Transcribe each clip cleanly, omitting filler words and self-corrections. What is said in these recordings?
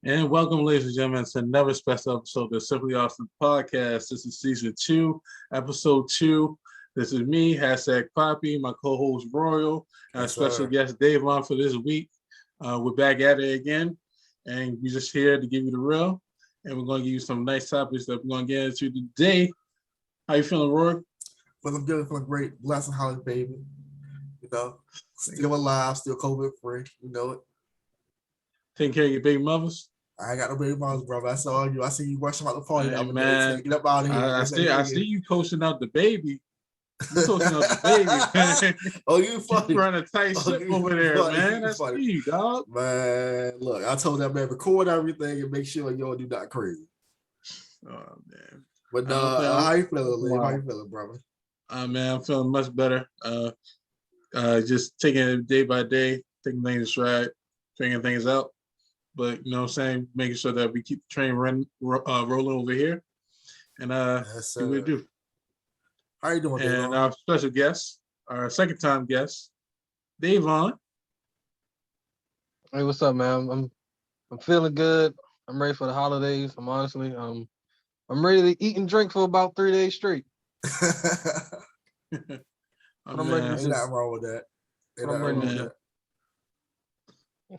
And welcome, ladies and gentlemen, to another special episode of the Simply Awesome Podcast. This is season 2, episode 2. This is me, hashtag Poppy, my co-host Royal, and our special guest Devon for this week. We're back at it again, and we're just here to give you the real, and we're going to give you some nice topics that we're going to get into today. How you feeling, Roy? Feeling good, feeling great. Blessed and holiday, baby. You know, still alive, still COVID free. You know it. Taking care of your baby mothers? I ain't got no baby mothers, brother. I saw you. I see you rushing out the party the other man, day. Get up out of here. I see you coaching out the baby. You coaching out the baby, man. Oh, you funny. You running a tight ship over there, funny. Man. That's funny. You, dog. Man, look, I told that man record everything and make sure you don't do nothing crazy. Oh, man. But how you feeling, Liv? How you feeling, brother? Man, I'm feeling much better. Just taking it day by day, taking things stride, figuring things out. But you know what I'm saying, making sure that we keep the train rolling over here. And see what we do. How you doing, And our special guest, our second time guest, Devon. Hey, what's up, man? I'm feeling good. I'm ready for the holidays. I'm ready to eat and drink for about 3 days straight. I'm ready. Ain't nothing wrong with that.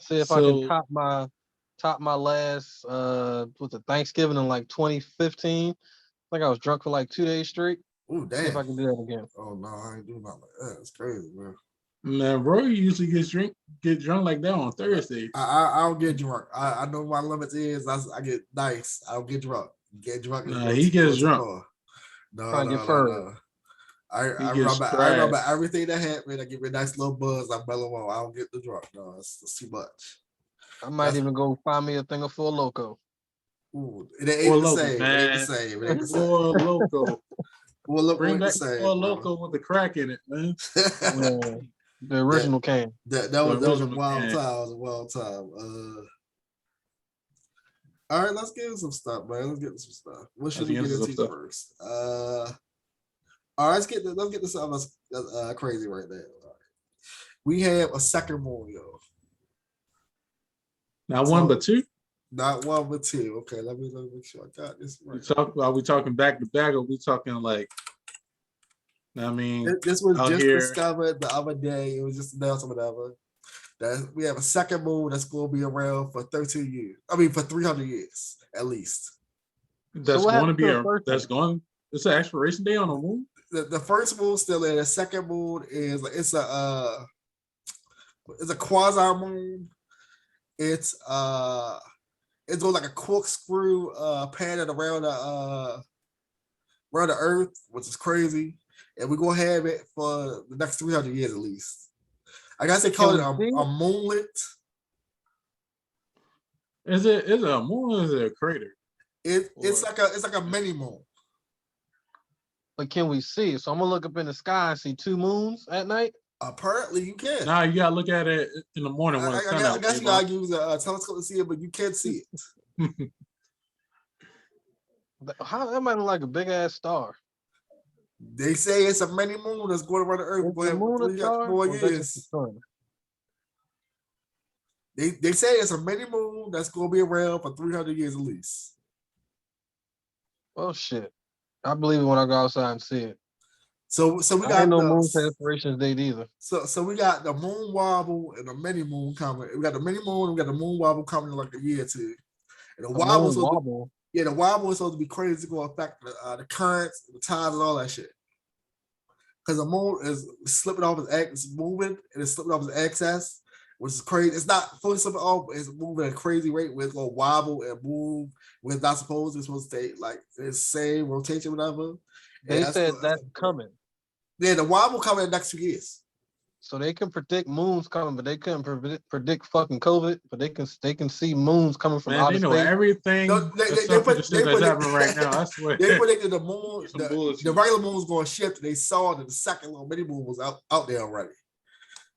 See if I can top my last Thanksgiving in like 2015. I think I was drunk for like 2 days straight. Ooh, damn. See if I can do that again. Oh no, I ain't doing nothing like that. It's crazy, man. Man, Roy usually get drunk like that on Thursday. I don't get drunk. I know my limits is I get nice. I don't get drunk. Get drunk. Nah, he gets drunk. No. I remember everything that happened. I give me a nice little buzz. I mellow on. I don't get the drunk. No, it's too much. I might even go find me a thing of Four Loco. Ooh, it ain't the same. It ain't the same. It ain't the same. Four Loco. Bring back Four Loco with the crack in it, man. The original can. That was a wild time. All right, let's get into some stuff, man. Let's get into some stuff. What should we get into first? All right, let's get to something that's crazy right there. Right. We have a second moon, yo. Not one, but two. Not one, but two. Okay, let me make sure I got this right. Are we talking back to back, or are we talking like? I mean, this was just discovered the other day. It was just announced or whatever. That we have a second moon that's going to be around for 13 years. I mean, for 300 years at least. That's going to be it's an expiration day on the moon. The first moon still there. The second moon is it's a quasi moon. It's going like a corkscrew pattern around the Earth, which is crazy. And we're gonna have it for the next 300 years at least. I guess they call it a moonlet. Is it a moon or is it a crater? It's like a mini moon. But can we see it? So I'm gonna look up in the sky and see two moons at night. Apparently you can. Nah, you gotta look at it in the morning when it's sun out. I guess you gotta use a telescope to see it, but you can't see it. How that might look like a big ass star. They say it's a mini moon that's going around the Earth for 4 years. They say it's a mini moon that's going to be around for 300 years at least. Well, shit. I believe it when I go outside and see it. So we got ain't no moon aspirations date either. So we got the moon wobble and the mini moon coming. We got the mini moon. We got the moon wobble coming in like a year or two. And the wobble. Yeah, the wobble is supposed to be crazy. It's going to affect the currents, the tides, and all that shit. Because the moon is slipping off its axis, it's moving, and it's slipping off its axis, which is crazy. It's not fully slipping off, but it's moving at a crazy rate where it's going to wobble and move when it's not supposed to. It's supposed to stay like the same rotation, whatever. They said that's coming. Yeah, the wobble coming in the next 2 years. So they can predict moons coming, but they couldn't predict fucking COVID. But they can see moons coming from outer space. They know everything. No, they that's happening right now. I swear. They predicted the moon, the regular moon was going to shift. They saw that the second little mini moon was out there already.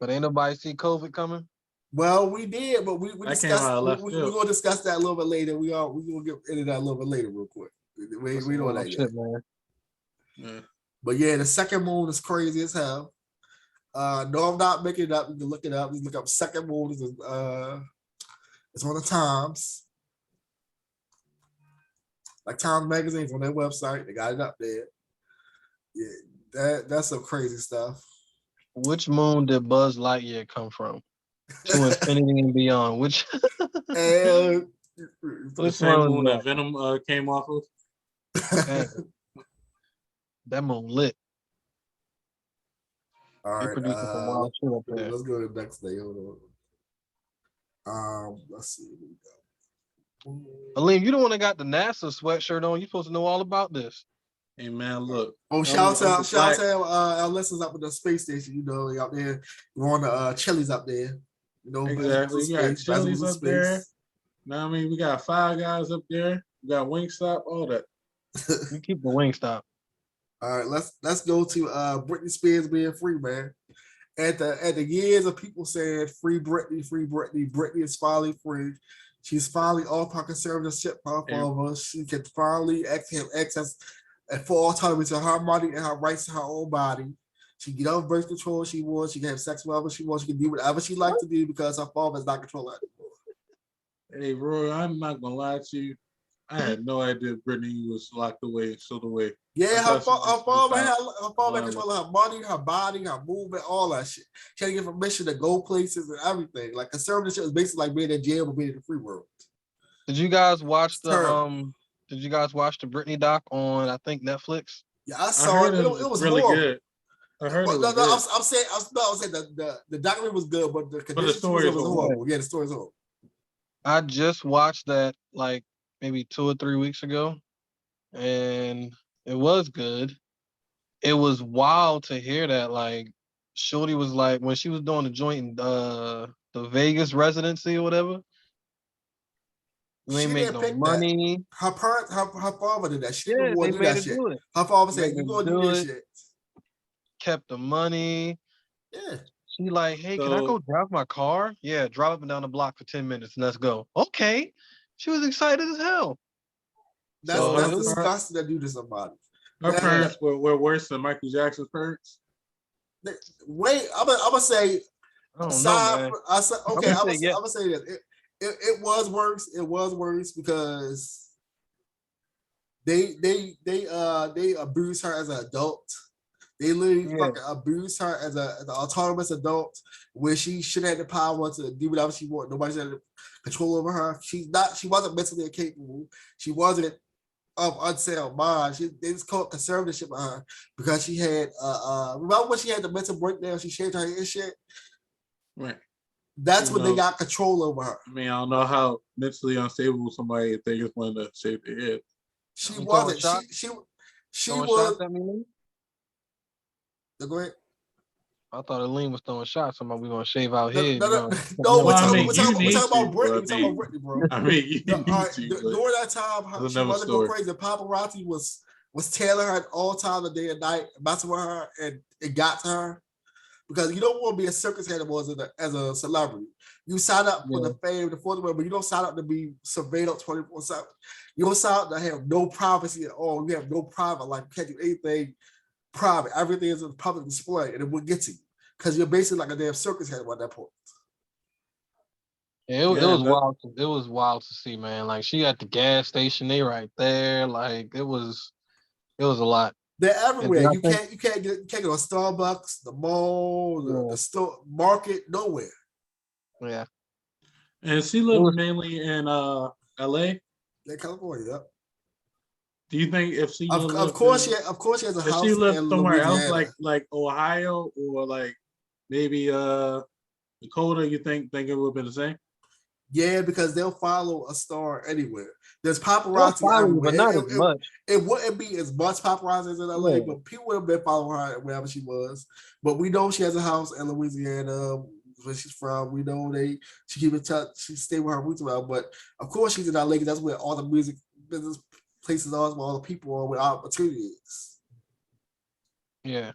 But ain't nobody see COVID coming. Well, we did, but we discussed. We're gonna discuss that a little bit later. We're gonna get into that a little bit later, real quick. We know that yet. Man. Yeah. But yeah, the second moon is crazy as hell. No, I'm not making it up. You can look it up. You look up second moon. It's one of the times. like Time Magazine's on their website. They got it up there. Yeah, that's some crazy stuff. Which moon did Buzz Lightyear come from? To infinity and beyond. Which? And the same moon that Venom came off of. That moon lit. All right, let's go to the next day. Hold on. Let's see. Aleem, you the one that got the NASA sweatshirt on. You supposed to know all about this. Hey man, look. Oh, shout out our listeners up at the space station. You know, out there, we're on the Chili's up there. You know, exactly. We got Chili's up there. Now I mean, we got Five Guys up there. We got Wingstop, all that. You keep the Wingstop. All right, let's go to Britney Spears being free, man. At the years of people saying free Britney, Britney is finally free. She's finally off her conservatorship off of us. She can finally have access and full autonomy to her money and her rights to her own body. She can get off birth control if she wants. She can have sex whenever she wants. She can do whatever she likes to do because her father is not controlling her Hey, anymore. Roy, I'm not gonna lie to you. I had no idea Britney was locked away, sealed away. Yeah, her father had control of her money, her body, her movement, all that shit. She had to get permission to go places and everything. Like conservatorship is basically like being in jail but being in the free world. Did you guys watch the Britney doc on I think Netflix? Yeah, I saw it. It was really horrible. Good. I heard it was good. I'm saying the documentary was good, but the story was horrible. Yeah, the story is horrible. I just watched that like maybe 2 or 3 weeks ago, and it was good. It was wild to hear that. Like, Shorty was like, when she was doing the joint in the Vegas residency or whatever, they ain't make no money. Her father did that. She didn't want to do that shit. Do her father said, "You gonna do this shit." Kept the money. Yeah. She like, hey, can I go drive my car? Yeah, drive up and down the block for 10 minutes and let's go. Okay. She was excited as hell. That's disgusting to do to somebody. Her parents were worse than Michael Jackson's parents. Wait, I'm gonna say. I'm gonna say that it was worse. It was worse because they abused her as an adult. They literally fucking abused her as an autonomous adult, where she should have the power to do whatever she wanted. Nobody had control over her. She wasn't mentally incapable. She wasn't of unsound mind. They just called conservatorship on her because she had remember when she had the mental breakdown, she shaved her hair shit? Right. That's when they got control over her. I mean, I don't know how mentally unstable somebody if they just wanted to shave their head. She wasn't. She was. Go ahead. I thought Aleem was throwing shots. Somebody we gonna shave our heads. No, we're talking about Britney. We're talking about Britney, bro. I mean, during that time, she wasn't going crazy. Paparazzi was tailing her all time of day and night, messing with her, and it got to her because you don't want to be a circus animal as a celebrity. You sign up for the fame, the fortune, but you don't sign up to be surveilled 24/7. You don't sign up to have no privacy at all. You have no private life. You can't do anything private. Everything is in public display, and it will get to you because you're basically like a damn circus animal at that point. Yeah, it was wild. It was wild to see, man. Like she at the gas station, they right there. Like it was a lot. They're everywhere. You can't go to Starbucks, the mall, the store, market, nowhere. Yeah. And she lived mainly in LA. Yeah, California. Yep. Do you think if she of course she has a house? If she lived somewhere else, like Ohio or like maybe Dakota, you think it would have been the same? Yeah, because they'll follow a star anywhere. There's paparazzi everywhere. But not as much. It wouldn't be as much paparazzi as in LA, but people would have been following her wherever she was. But we know she has a house in Louisiana, where she's from. We know she keep in touch. She stay with her roots around. But of course she's in LA because that's where all the music business places are, where all the people are, where opportunities. Yeah.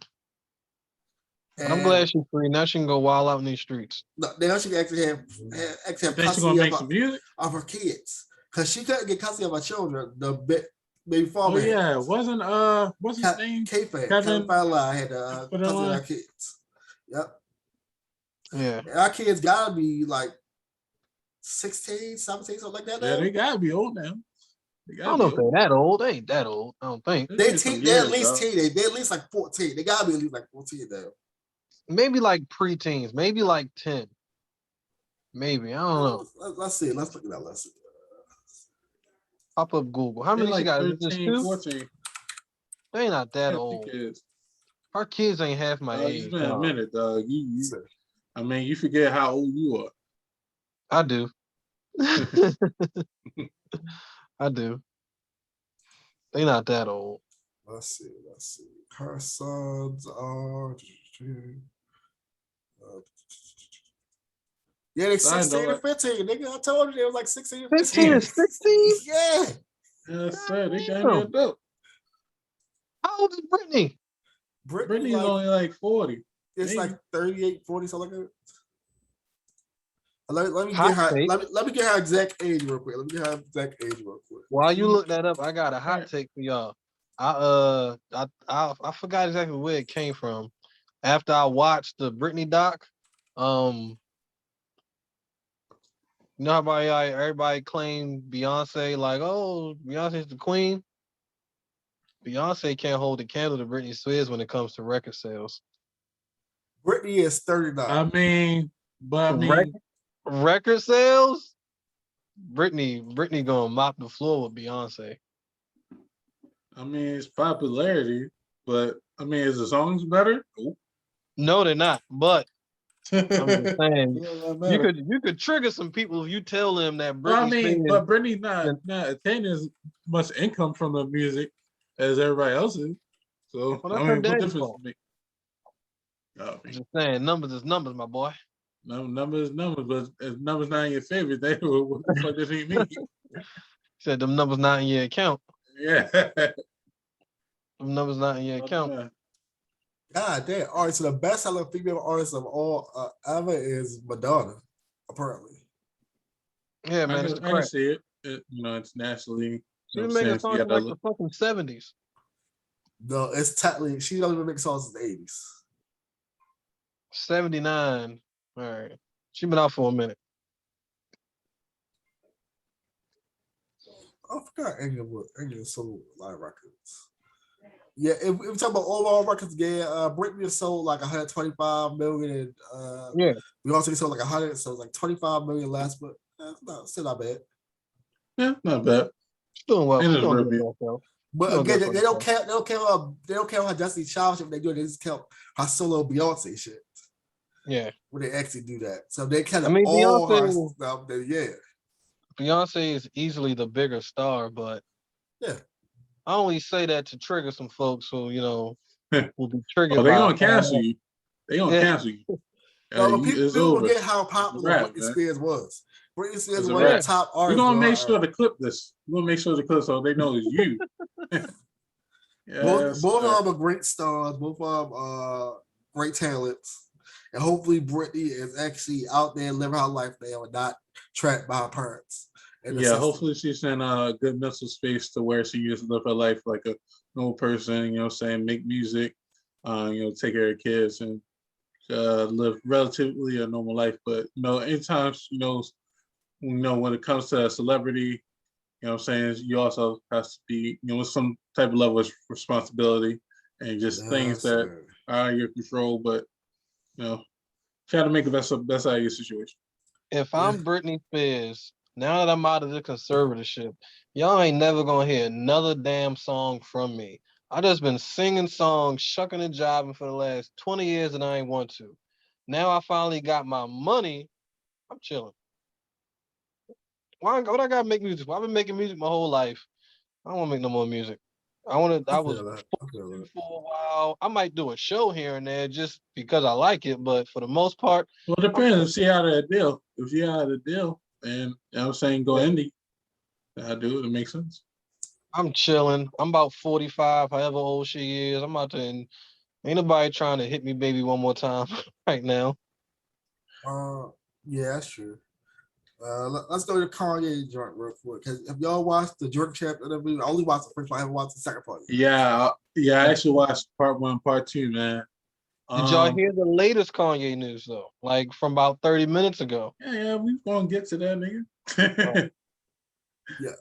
But I'm glad she's free. Now she can go wild out in these streets. Now she can actually have custody of her kids. Because she couldn't get custody of her children. Maybe father. Oh yeah, wasn't what's his name? Kevin Fowler had custody of her kids. Yep. Yeah. And our kids gotta be like 16, 17, something like that. Yeah, they gotta be old now. I don't know if they're that old. They ain't that old. I don't think. They're at least teen. They're at least like 14. They gotta be at least like 14 now. Maybe like pre-teens. Maybe like 10. Maybe. I don't know. Let's see. Let's look it up. Let's see. Pop up Google. How many she got? 13, 14. They not that old. Our kids ain't half my age. It's been a minute, dog. I mean, you forget how old you are. I do. I do. They not that old. Let's see. Her sons are. Yeah, they 16 and 15. Nigga, I told you they was like 16 and 15. 15 and 16? Yeah. Yes, sir. They got me adult. How old is Brittney? Brittney's like, only like 40. It's maybe. Like 38, 40, something like that. Let me get her exact age real quick. While you look that up, I got a hot take for y'all. I forgot exactly where it came from. After I watched the Brittney doc, you know how everybody claimed Beyonce, like, oh, Beyonce's the queen. Beyonce can't hold a candle to Britney Spears when it comes to record sales. Brittney is 39. Record sales? Brittney gonna mop the floor with Beyonce. I mean, it's popularity, but I mean, is the songs better? Ooh. No, they're not. But I'm just saying, you could trigger some people if you tell them that Brittney. But Brittany's not attaining as much income from the music as everybody else is. So I mean, what difference does it make? I'm just saying, numbers is numbers, my boy. No, numbers, but if numbers not in your favor, they what the fuck does he mean? Said them numbers not in your account. Yeah. Them numbers not in your account. God damn. All right, so the best selling female artist of all ever is Madonna, apparently. Yeah, man. I can see it. It's nationally. She been making songs in like the fucking 70s. No, it's technically, she don't even make songs in the 80s. 79. All right. She been out for a minute. I forgot England sold a lot of records. Yeah, if we talk about overall records, Brittney sold like 125 million, and we also sold like 100, so it's like 25 million less, but still not bad. Yeah, not bad. She's doing well. But again, they don't count her Destiny Child shit. They just count her solo Beyonce shit. Yeah, when they actually do that, so they kind of all her stuff. Beyonce is easily the bigger star, but yeah. I only say that to trigger some folks who, will be triggered. They gonna cancel you. They gonna cancel you. People forget how popular Britney Spears was. Britney Spears was one of the top artists. We're gonna make sure to clip this. We're gonna make sure to clip so they know it's you. Both of them are great stars. Both of them great talents. And hopefully Britney is actually out there living her life now and not trapped by her parents. Yeah, hopefully she's in a good mental space to where she can live her life like a normal person, make music, take care of kids and live relatively a normal life. But, anytime, when it comes to a celebrity, you also have to be, with some type of level of responsibility and just things that are out of your control. But, try to make the best out of your situation. If I'm Britney Spears, now that I'm out of the conservatorship, y'all ain't never gonna hear another damn song from me. I just been singing songs, shucking and jiving for the last 20 years and I ain't want to. Now I finally got my money. I'm chilling. What I gotta make music for? I've been making music my whole life. I don't want to make no more music. I was for a while. I might do a show here and there just because I like it, but for the most part, well, it depends. If you out of the deal, and go indie, I do it. It makes sense. I'm chilling. I'm about 45, however old she is. I'm out there, and ain't nobody trying to hit me, baby, one more time right now. Yeah, that's true. Let's go to Kanye joint real quick. Because if y'all watched the Drink Champ interview, I only watched the first part. I haven't watched the second part. Yeah. I actually watched part 1, part 2, man. Did y'all hear the latest Kanye news though? Like from about 30 minutes ago. Yeah, we gonna get to that, nigga.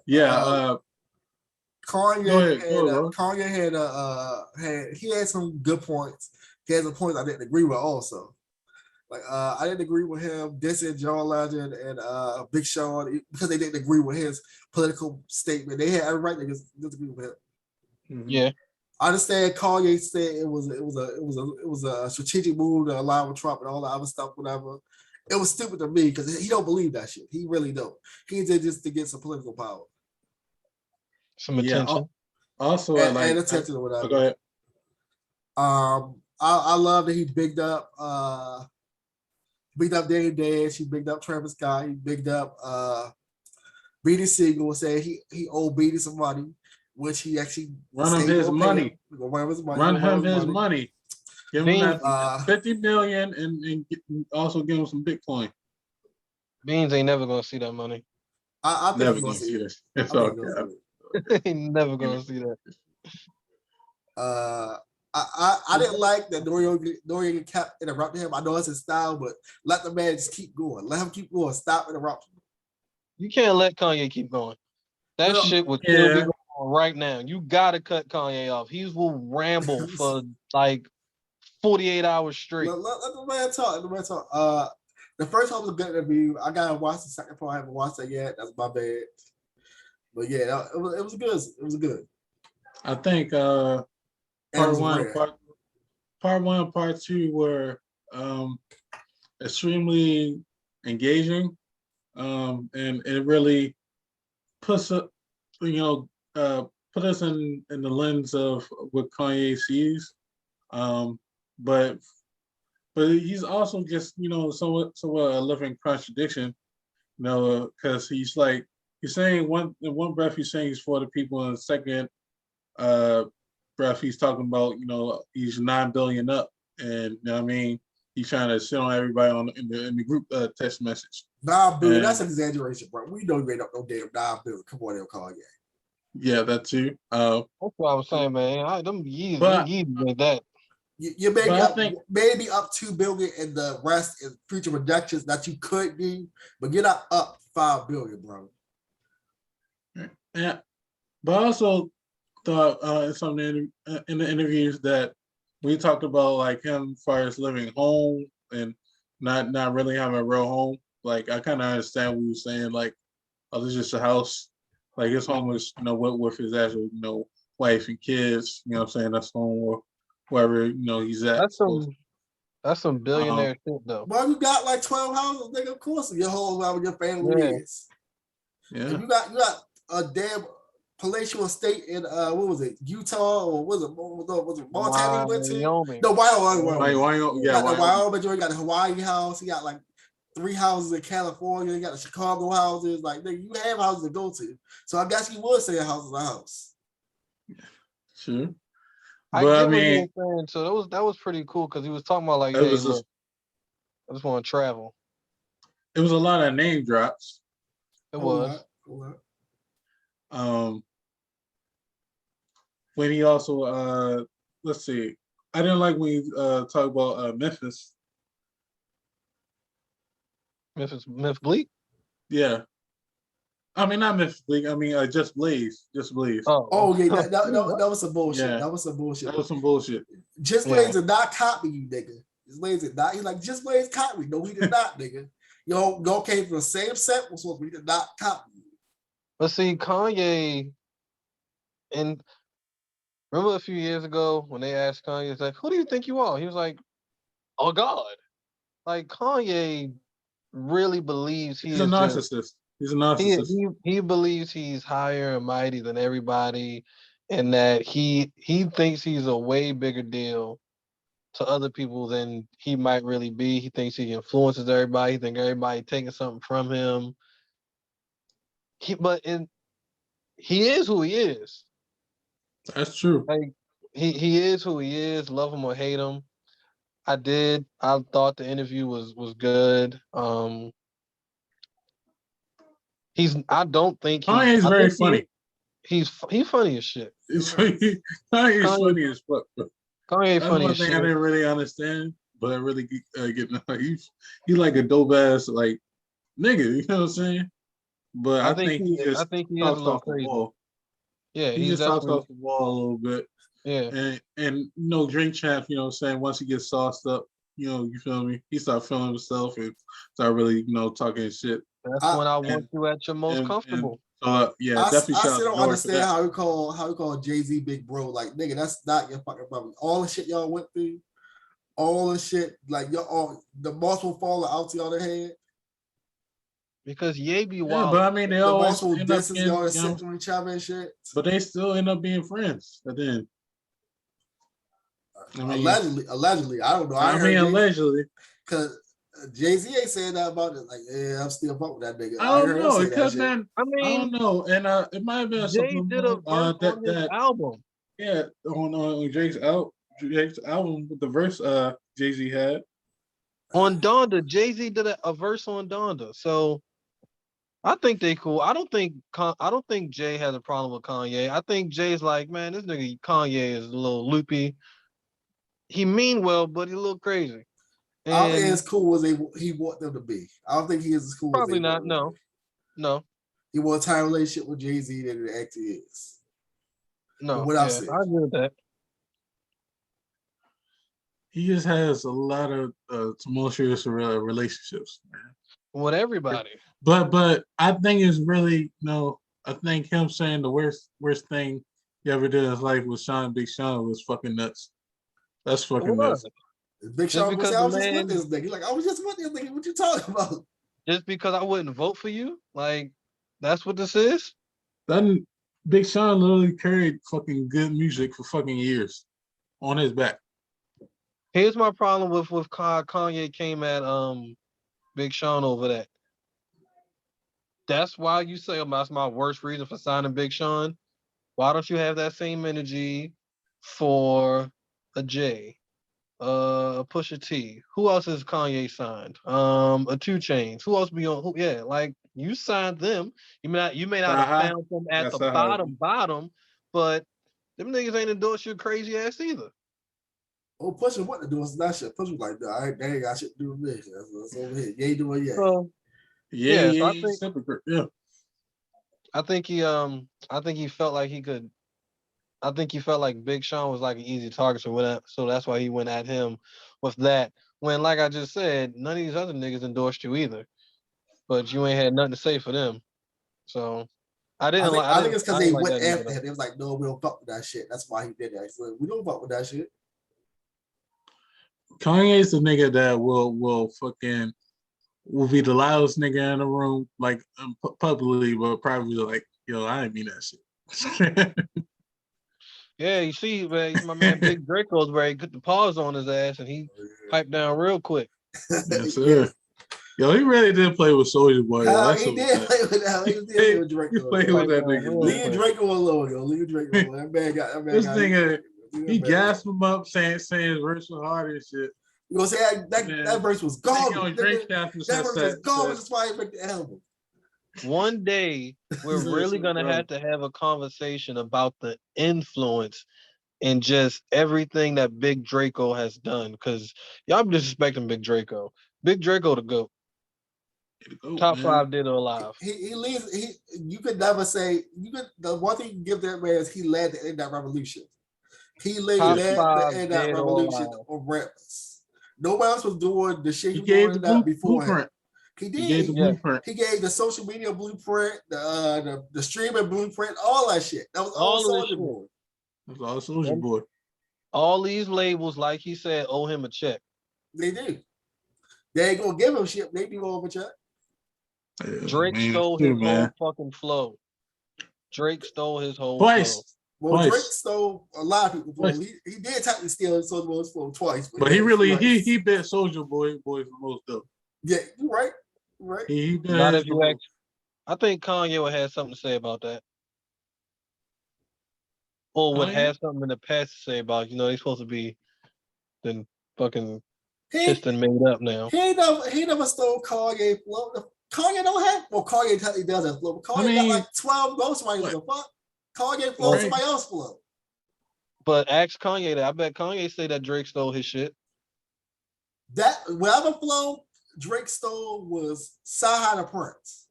Yeah. Kanye had some good points. He had some points I didn't agree with also. Like I didn't agree with him dissing John Legend and Big Sean because they didn't agree with his political statement. They had every right to disagree with him. Mm-hmm. Yeah. I understand Kanye said it was a strategic move to align with Trump and all the other stuff, whatever. It was stupid to me because he don't believe that shit. He really don't. He did just to get some political power. Some attention. Also, and attention or whatever. Go ahead. I love that he bigged up Danny Dash, he bigged up Travis Scott, he bigged up Beanie Siegel, saying he owed Beanie some money, which he actually run him his money. Run him his money. Give him that $50 million and also give him some Bitcoin. Beans ain't never gonna see that money. I think never gonna see this. It's all good. Ain't never gonna see that. I didn't like that Noriega kept interrupting him. I know it's his style, but let the man just keep going. Let him keep going. Stop interrupting. You can't let Kanye keep going. That shit would still be going on right now. You gotta cut Kanye off. He will ramble for like 48 hours straight. Let the man talk. The man talk. The first one was a good interview. I gotta watch the second part. I haven't watched that yet. That's my bad. But yeah, it was good. It was good. I think part one and part two were extremely engaging, and it really puts put us in the lens of what Kanye sees, but he's also just somewhat a living contradiction, because he's saying in one breath he's saying he's for the people, and the second breath he's talking about he's 9 billion up, and he's trying to shit on everybody in the group text message. 9 billion, that's an exaggeration, bro. We don't made up no damn 9 billion. Come on, there, Kanye. Yeah, that too. That's what I was saying, man. Them Yeezys with that. You maybe up 2 billion, and the rest is future projections that you could do, but you're not up 5 billion, bro. Yeah, but I also thought in the interviews that we talked about, like him as far as living home and not really having a real home. Like I kind of understand what he was saying. Like, oh, this is just a house. Like his home is with his actual wife and kids. You know what I'm saying? That's home, or wherever he's at. That's some billionaire shit though. Well, you got like 12 houses, nigga. Of course, your whole life with your family is. Yeah. And you got a damn palatial estate in what was it, Utah, or was it Montana you went to? Wyoming. No, Wyoming. Wyoming. Yeah, Wyoming. You got a Hawaii house. You got like 3 houses in California. You got the Chicago houses. Like, nigga, you have houses to go to. So I guess you would say a house is a house. Sure. I get what you were saying. So that was pretty cool, because he was talking about like, hey, look, I just want to travel. It was a lot of name drops. It was. When he also let's see, I didn't like when he talked about Memphis. Memphis Bleak? Yeah. I mean, not Memphis Bleak. I mean, Just Blaze. Oh yeah, that was some bullshit. Yeah. That was some bullshit. Just Blaze did not copy you, nigga. Just Blaze did not. He's like, Just Blaze copy me. No, he did not, nigga. Y'all came from the same sample source, but he did not copy you. But see, Kanye, and remember a few years ago when they asked Kanye, it's like, who do you think you are? He was like, oh God. Like, Kanye really believes he's a narcissist. He's a narcissist. He believes he's higher and mighty than everybody, and that he thinks he's a way bigger deal to other people than he might really be. He thinks he influences everybody. He thinks everybody taking something from him. He is who he is. That's true. Like, he is who he is. Love him or hate him. I thought the interview was good. I don't think Kanye's very funny. He's funny as shit. Kanye's funny as fuck. Kanye funny as shit. That's one thing I didn't really understand, but I really get he's like a dope ass like nigga. You know what I'm saying? But I think he is a little crazy. Yeah, he he's just hops definitely off the wall a little bit. yeah. And Drink Champ, you know what I'm saying, once he gets sauced up, you feel me? He start feeling himself and start really, talking shit. That's when I want you at your most comfortable. Yeah, I definitely. still don't understand how we call Jay-Z big bro. Like, nigga, that's not your fucking brother. All the shit y'all went through, all the shit, like y'all, all the multiple falling out to y'all head. Because Ye be Yeah, wild. but I mean, they The always multiple end up disses getting, y'all sent to each other and shit. but they still end up being friends at the end. Allegedly, I don't know. I mean, allegedly, because Jay-Z ain't saying that about it. Like, yeah, I'm still fucking with that nigga. I don't know. It It could have been. I I don't mean, know, and it might have been Jay something did a verse on his that album. yeah on Drake's album with the verse Jay-Z had On Donda. Jay-Z did a verse on Donda. So I think they cool. I don't think Jay has a problem with Kanye. I think Jay's like, man, this nigga Kanye is a little loopy. He mean well, but he's a little crazy. I don't think as cool as he want them to be. I don't think he is as cool probably as they not. want. No. He wants a tight relationship with Jay-Z than it actually is. No. What I agree with that. he just has a lot of tumultuous relationships, man. With everybody. But I think it's really I think him saying the worst thing he ever did in his life was Big Sean was fucking nuts. That's fucking nuts. Big Sean was I was just with this nigga. Like, I was just with this nigga. What you talking about? Just because I wouldn't vote for you? Like, that's what this is? Then Big Sean literally carried fucking good music for fucking years on his back. Here's my problem with Kanye came at Big Sean over that. That's why you say that's my worst reason for signing Big Sean. Why don't you have that same energy for a J, a Pusha T? Who else is Kanye signed? A 2 Chainz. Who else be on? Yeah, like you signed them. You may not have found them at the bottom, but them niggas ain't endorsed your crazy ass either. Oh, Pusha what to do with that shit. Pusha like, nah, they ain't got shit to do with me. That's over here. You ain't doing yet. So, I think he felt like he could. I think he felt like Big Sean was like an easy target or whatever. So that's why he went at him with that. When, like I just said, none of these other niggas endorsed you either. But you ain't had nothing to say for them. So I think it's because they went after him. They was like, no, we don't fuck with that shit. That's why he did that. So we don't fuck with that shit. Kanye's the nigga that will be the loudest nigga in the room, like publicly, but probably like, yo, I didn't mean that shit. Yeah, you see, man, my man Big Draco's where he put the pause on his ass and he piped down real quick. Yes, sir. Yo, he really did play with Soulja Boy. He did play with that. He did play with Draco. He played with that nigga. Leave Draco alone, yo. Leave Draco alone. That man got this nigga. He gassed him up, saying his verse was hard and shit. You gonna say that verse was garbage? That verse was garbage. That's why he picked the album. One day we're really gonna have to have a conversation about the influence and just everything that Big Draco has done, because y'all be disrespecting Big Draco. Big Draco the GOAT. Top 5 dead or alive. He leads. You could never say the one thing you give that man is he led the internet revolution. He led the internet revolution of rappers. Nobody else was doing the shit he was doing that before him. He did. He gave the blueprint. He gave the social media blueprint, the streaming blueprint, all that shit. That was all Soulja Boy. That was all Soulja Boy. All these labels, like he said, owe him a check. They do. They ain't gonna give him shit. They do owe him a check. Drake stole his whole fucking flow. Drake stole his whole flow. Well, Drake stole a lot of people's flow. He did technically steal Soulja Boy's flow twice. But he really he bit Soulja Boy the most though. Yeah, you're right. Right. He did. Not if you ask. I think Kanye would have something to say about that. Or would have something in the past to say about, they supposed to be then fucking kissed and made up now. He never stole Kanye flow. Kanye don't have, Kanye technically does have flow. Kanye got like 12 ghostwriters. The fuck? Kanye flow somebody else flow. But ask Kanye that. I bet Kanye say that Drake stole his shit. That whatever flow Drake stole was Sahara Prince.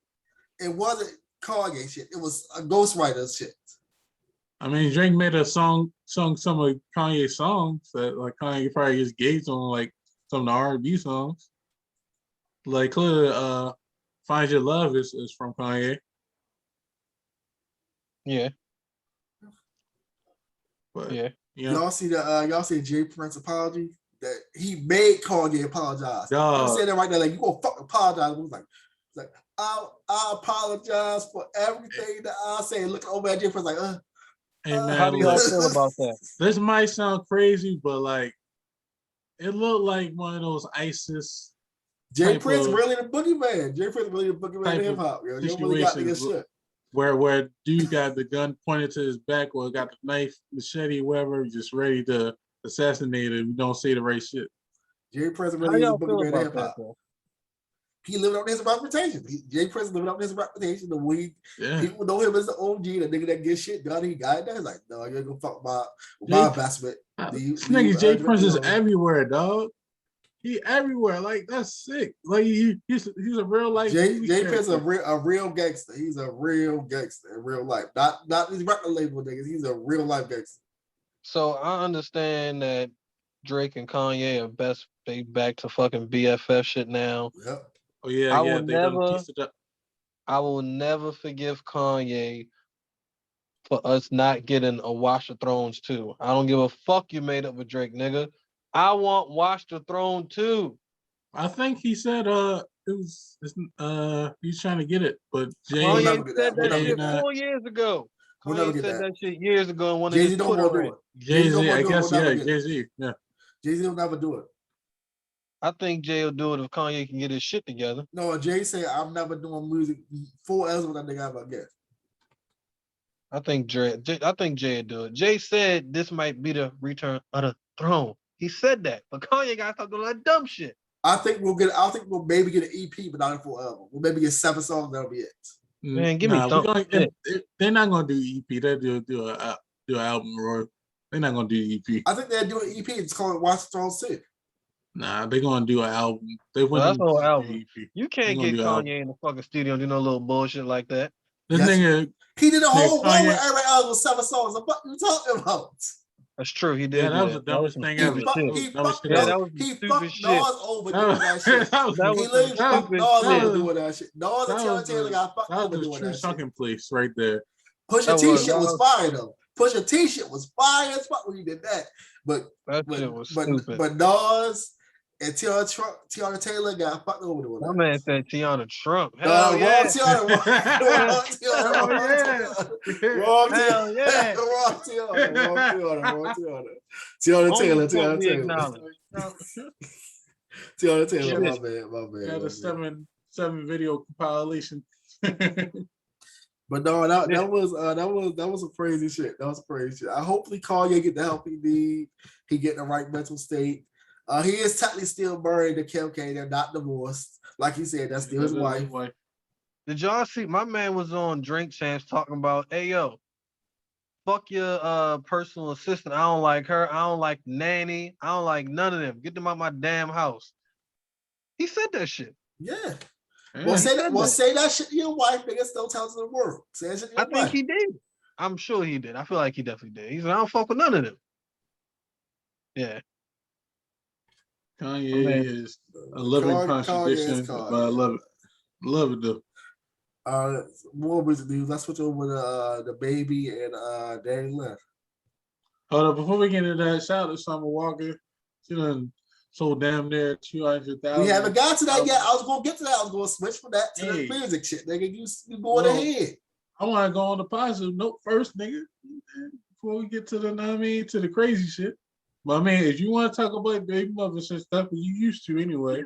It wasn't Kanye shit. It was a ghostwriter shit. I mean, Drake made a sung some of Kanye's songs that like Kanye probably just gave on like some of the R&B songs. Like clearly, "Find Your Love" is from Kanye. Yeah. But yeah. Y'all see the y'all see Jay Prince apology that he made Kanye apologize. I'm saying that right now, like you gonna fuck apologize. It was like I apologize for everything that I say. Look over at Jay Prince like, Hey man, how do y'all feel about that? This might sound crazy, but like it looked like one of those ISIS. Jay Prince really the boogeyman. Jay Prince really the boogeyman of hip hop. You really got to get shit. Where dude got the gun pointed to his back or got the knife, machete, whatever, just ready to assassinate him. You don't say the right shit. Jay Prince really is the boogeyman of hip hop. He lived up to his reputation. Jay Prince lived up to his reputation. The way people know him as the OG, the nigga that gets shit done. He got it done. He's like, no, you ain't gonna fuck my investment. This nigga Jay Prince is everywhere, dog. He everywhere. Like that's sick. Like he's a real life. Jay Prince is a real gangster. He's a real gangster in real life. Not these record label niggas. He's a real life gangster. So I understand that Drake and Kanye are best back to fucking BFF shit now. Yep. Oh yeah, I will never forgive Kanye for us not getting a Watch the Thrones 2. I don't give a fuck you made up with Drake, nigga. I want Watch the Throne 2. I think he said he's trying to get it, but Kanye said that shit 4 years ago. Kanye said that shit years ago in one of his Twitter rants. Jay-Z, I guess, Jay-Z, yeah. Jay-Z will never do it. I think Jay will do it if Kanye can get his shit together. No, Jay said, I'm never doing music 4 L's with that nigga ever again. I think Jay will do it. Jay said this might be the return of the throne. He said that, but Kanye got to stop doing that dumb shit. I think we'll maybe get an EP, but not a full album. We'll maybe get 7 songs. That'll be it. Man, give me something. They're not gonna do EP. They'll do an album, Roy. They're not gonna do EP. I think they'll do an EP. It's called Watch the Throne 6. Nah, they're gonna do an album. That's no album. You can't get Kanye in the fucking studio and do no little bullshit like that. This nigga, he did a whole one with every album with 7 songs. What are you talking about? That's true. He did. Yeah, that was the dumbest thing ever. He fucked Nas over doing that shit. He literally fucked Nas over doing that shit. Nas and Tiana Taylor got fucked over doing that shit. That was true sunken place right there. Pusha T shit was fire though. Pusha T shit was fire as fuck when he did that. But Nas and Tiana Taylor got fucked over doing that. My man said Tiana Trump. Wrong Tiana. Tiana Taylor, my bad. Had a 7 video compilation. But no, that was some crazy shit. That was crazy shit. Hopefully Kanye get the help he need. He get in the right mental state. He is technically still married to Kim K. They're not divorced. Like he said, that's still his wife. Did y'all see? My man was on Drink Champs talking about, hey, yo, fuck your personal assistant. I don't like her. I don't like nanny. I don't like none of them. Get them out my damn house. He said that shit. Yeah. Well, say that shit to your wife, nigga. Still tell it to the world. Say that shit to your wife. I think he did. I'm sure he did. I feel like he definitely did. He said, I don't fuck with none of them. Yeah. Kanye is a living contradiction, but I love it. Love it though. More music news. Let's switch over to Dababy and Danny Left. Hold up, before we get into that, shout out to Summer Walker. She done sold damn near 200,000. We haven't got to that yet. I was gonna get to that. I was gonna switch from that to the music shit. Nigga, you going ahead. I want to go on the positive note first, nigga. Before we get to to the crazy shit. But I mean, if you want to talk about baby mothers and stuff, you used to anyway,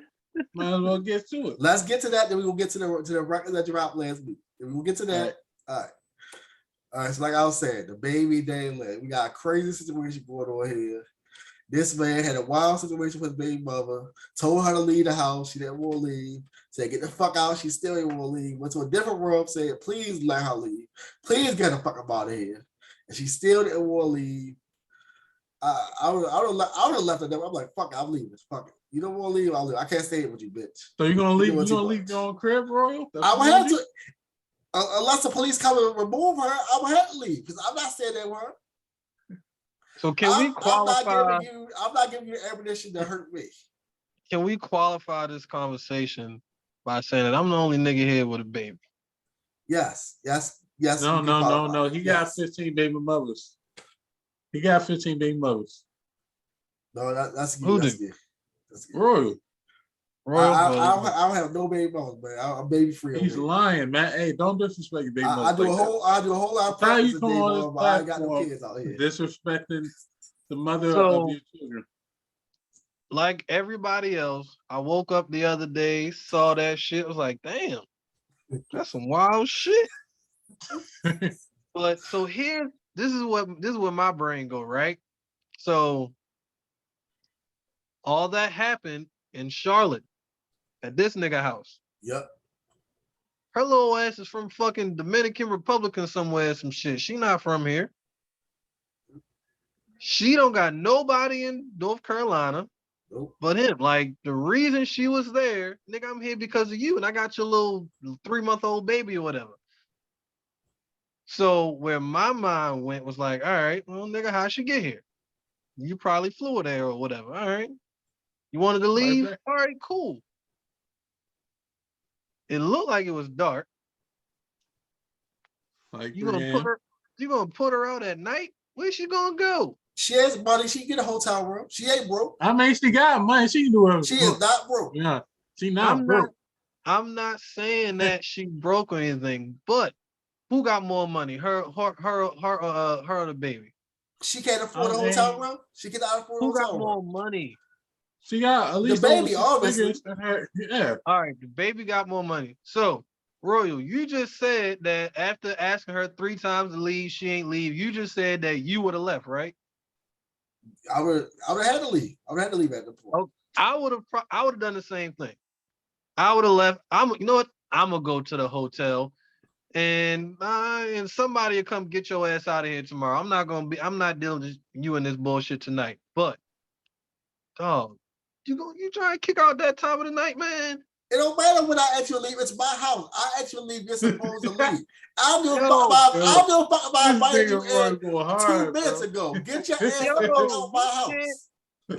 might as well get to it. Let's get to that. Then we will get to the record that dropped last week. Then we'll get to that. All right. So like I was saying, Dababy Dayland. We got a crazy situation going on here. This man had a wild situation with his baby mother. Told her to leave the house. She didn't want to leave. Said get the fuck out. She still didn't want to leave. Went to a different room. Said please let her leave. Please get the fuck out of here. And she still didn't want to leave. I would have left it there. I'm like, fuck it, I'm leaving. Fuck it. You don't want to leave, I'll leave. I can't stay here with you, bitch. So you're gonna leave? You gonna leave your own crib, Royal? I would have to. Unless the police come and remove her, I would have to leave because I'm not staying there with her. So can we qualify? I'm not giving you ammunition to hurt me. Can we qualify this conversation by saying that I'm the only nigga here with a baby? Yes. No. He got 15 baby mothers. He got 15 baby mothers. No, that's who that's did? Royal. I don't have no baby mothers, man. I'm baby free. He's lying, man. Hey, don't disrespect your baby mothers. I do a whole lot of practice with baby mothers, but I ain't got no kids out here. Disrespecting the mother of your children. Like everybody else, I woke up the other day, saw that shit. I was like, damn, that's some wild shit. But so here, this is where my brain go, right? So all that happened in Charlotte at this nigga house. Yep. Her little ass is from fucking Dominican Republic or somewhere, some shit. She not from here. She don't got nobody in North Carolina. Nope. But him, like the reason she was there, nigga, I'm here because of you, and I got your little 3-month-old baby or whatever. So where my mind went was like, all right, well, nigga, how'd she get here? You probably flew her there or whatever. All right. You wanted to leave? Right, all right, cool. It looked like it was dark. Like you gonna put her out at night? Where's she gonna go? She has money. She can get a hotel room. She ain't broke. I mean, she got money. She can do it. She is not broke. Yeah, she not broke. I'm not saying that she broke or anything, but who got more money? Her or the baby? She can't afford a hotel room. She cannot afford a hotel room. Who got more money? She got at least the baby, obviously. Yeah. All right, the baby got more money. So, Royal, you just said that after asking her 3 times to leave, she ain't leave. You just said that you would have left, right? I would have had to leave. I would have had to leave at the point. Oh, I would have done the same thing. I would have left. You know what? I'm gonna go to the hotel, and somebody will come get your ass out of here tomorrow. I'm not dealing with you in this bullshit tonight. But, dog, you try to kick out that time of the night, man. It don't matter when I actually leave. It's my house. I actually leave. You're supposed to leave. I'll do a fuck about inviting you in 2 minutes ago. Get your ass out my house.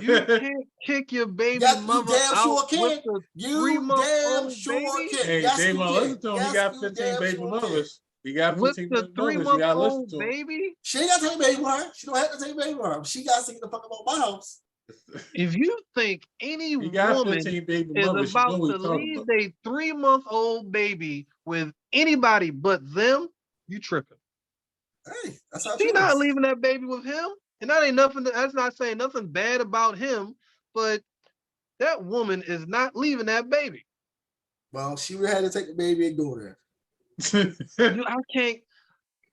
You can't kick your baby mother out with the 3-month-old baby. Hey, yes, Damon, listen to him. He got 15 baby mothers. He got 15 with the 3-month-old baby. She ain't got to take a baby with her. She don't have to take a baby with her. She got to take the fuck about my house. If you think any woman is about to leave a 3-month-old baby with anybody but them, you tripping. Hey, that's how she's not leaving that baby with him. And that ain't nothing. That's not saying nothing bad about him, but that woman is not leaving that baby. Well, she would have to take the baby and go there.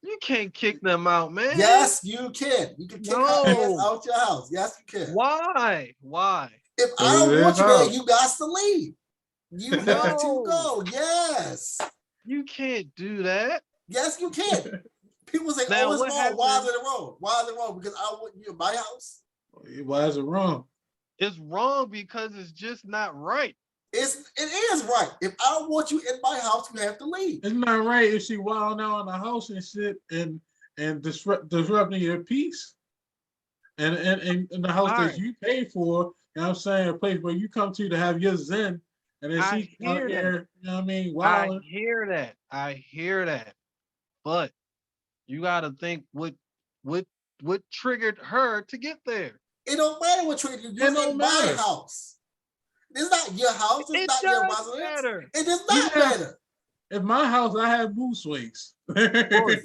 You can't kick them out, man. Yes, you can. You can kick her ass out your house. Yes, you can. Why? If I don't want you there, you got to leave. You have to go. Yes. You can't do that. Yes, you can. People say, now, it's wrong. Why is it wrong? Why is it wrong? Because I want you in my house. Why is it wrong? It's wrong because it's just not right. It is right. If I don't want you in my house, you have to leave. It's not right if she wilding out in the house and shit and disrupting your peace. And the house that you pay for, you know what I'm saying, a place where you come to have your zen, and then she's out there, you know what I mean, wilding. I hear that. But you gotta think what triggered her to get there. It don't matter what triggered you. You're in my house. It's not your house. It's not your residence. It does not matter. In my house, I have mood swings. Roy,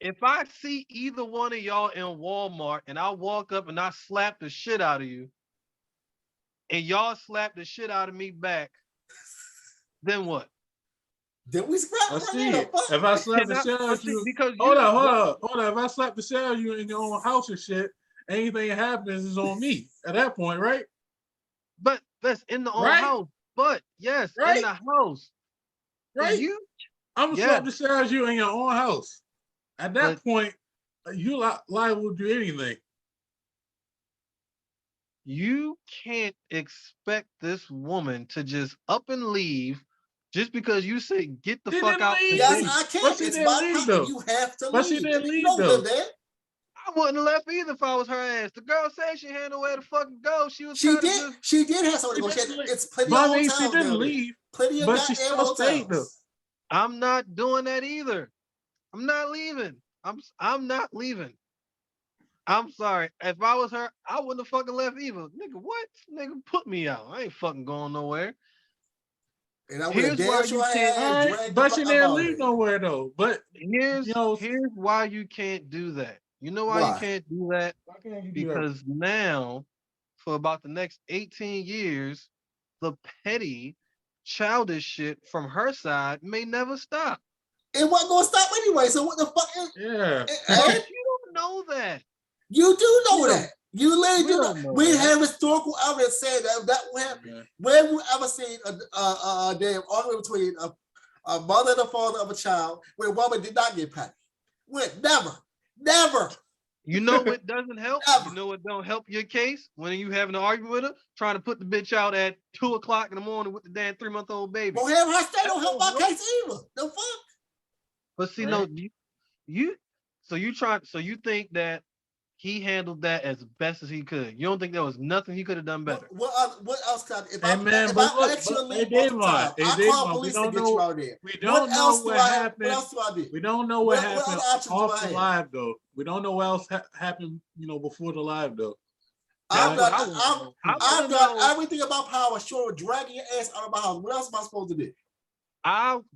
if I see either one of y'all in Walmart and I walk up and I slap the shit out of you, and y'all slap the shit out of me back, then what? Then we scrap. Let's see it. If I slap the shit out of you, hold on. If I slap the shit out of you in your own house and shit, anything that happens is on me at that point, right? But that's in the own house. But yes, in the house. Right. I'm gonna slap the shit out of you in your own house. At that point, you liable to do anything. You can't expect this woman to just up and leave Just because you say get the She fuck didn't out. leave. Yes, I can. But she It's didn't my leave, property. though. You have to But she leave. didn't You leave, don't though. live there. I wouldn't have left either if I was her ass. The girl said she had nowhere to fucking go. She was She kind of did. just. She did have somewhere to go. It's plenty of But I mean, hotels she didn't down there. leave. Plenty of But she goddamn still stayed, though. hotels. I'm not doing that either. I'm not leaving. I'm not leaving. I'm sorry. If I was her, I wouldn't have fucking left either. Nigga, what? Nigga, put me out. I ain't fucking going nowhere. And I would have Here's why damn sure you can't. had dragged But the she fuck up didn't out leave there. nowhere, though. But, Here's you know, here's why you can't do that. You know why you Why? can't do that? why can't you do that? Because now, for about the next 18 years, the petty, childish shit from her side may never stop. It wasn't gonna stop anyway. So what the fuck? Yeah. But you don't know that. You do know We that. You literally we do don't know. know We that. have historical evidence saying that will happen. Yeah. Where have you ever seen a damn argument between a mother and a father of a child where a woman did not get petty? Never. You know what doesn't help? Ever. You know what don't help your case? When you having an argument with her, trying to put the bitch out at 2 o'clock in the morning with the damn 3-month-old baby. Well, hell, I still don't help my case either. The fuck? But see, no, so you think that he handled that as best as he could. You don't think there was nothing he could have done better. What else could I, if Hey, I, man, if but I look, ask you to but- leave hey, multiple times, Davon, I hey, call Davon, police we to don't get know- you out of there. We don't know else what do I have? happened. What else do I do? We don't know What what happened other options do off I the have? live, though. We don't know what else happened, before the live, though. I've Like, done everything about power short of dragging your ass out of my house. What else am I supposed to do?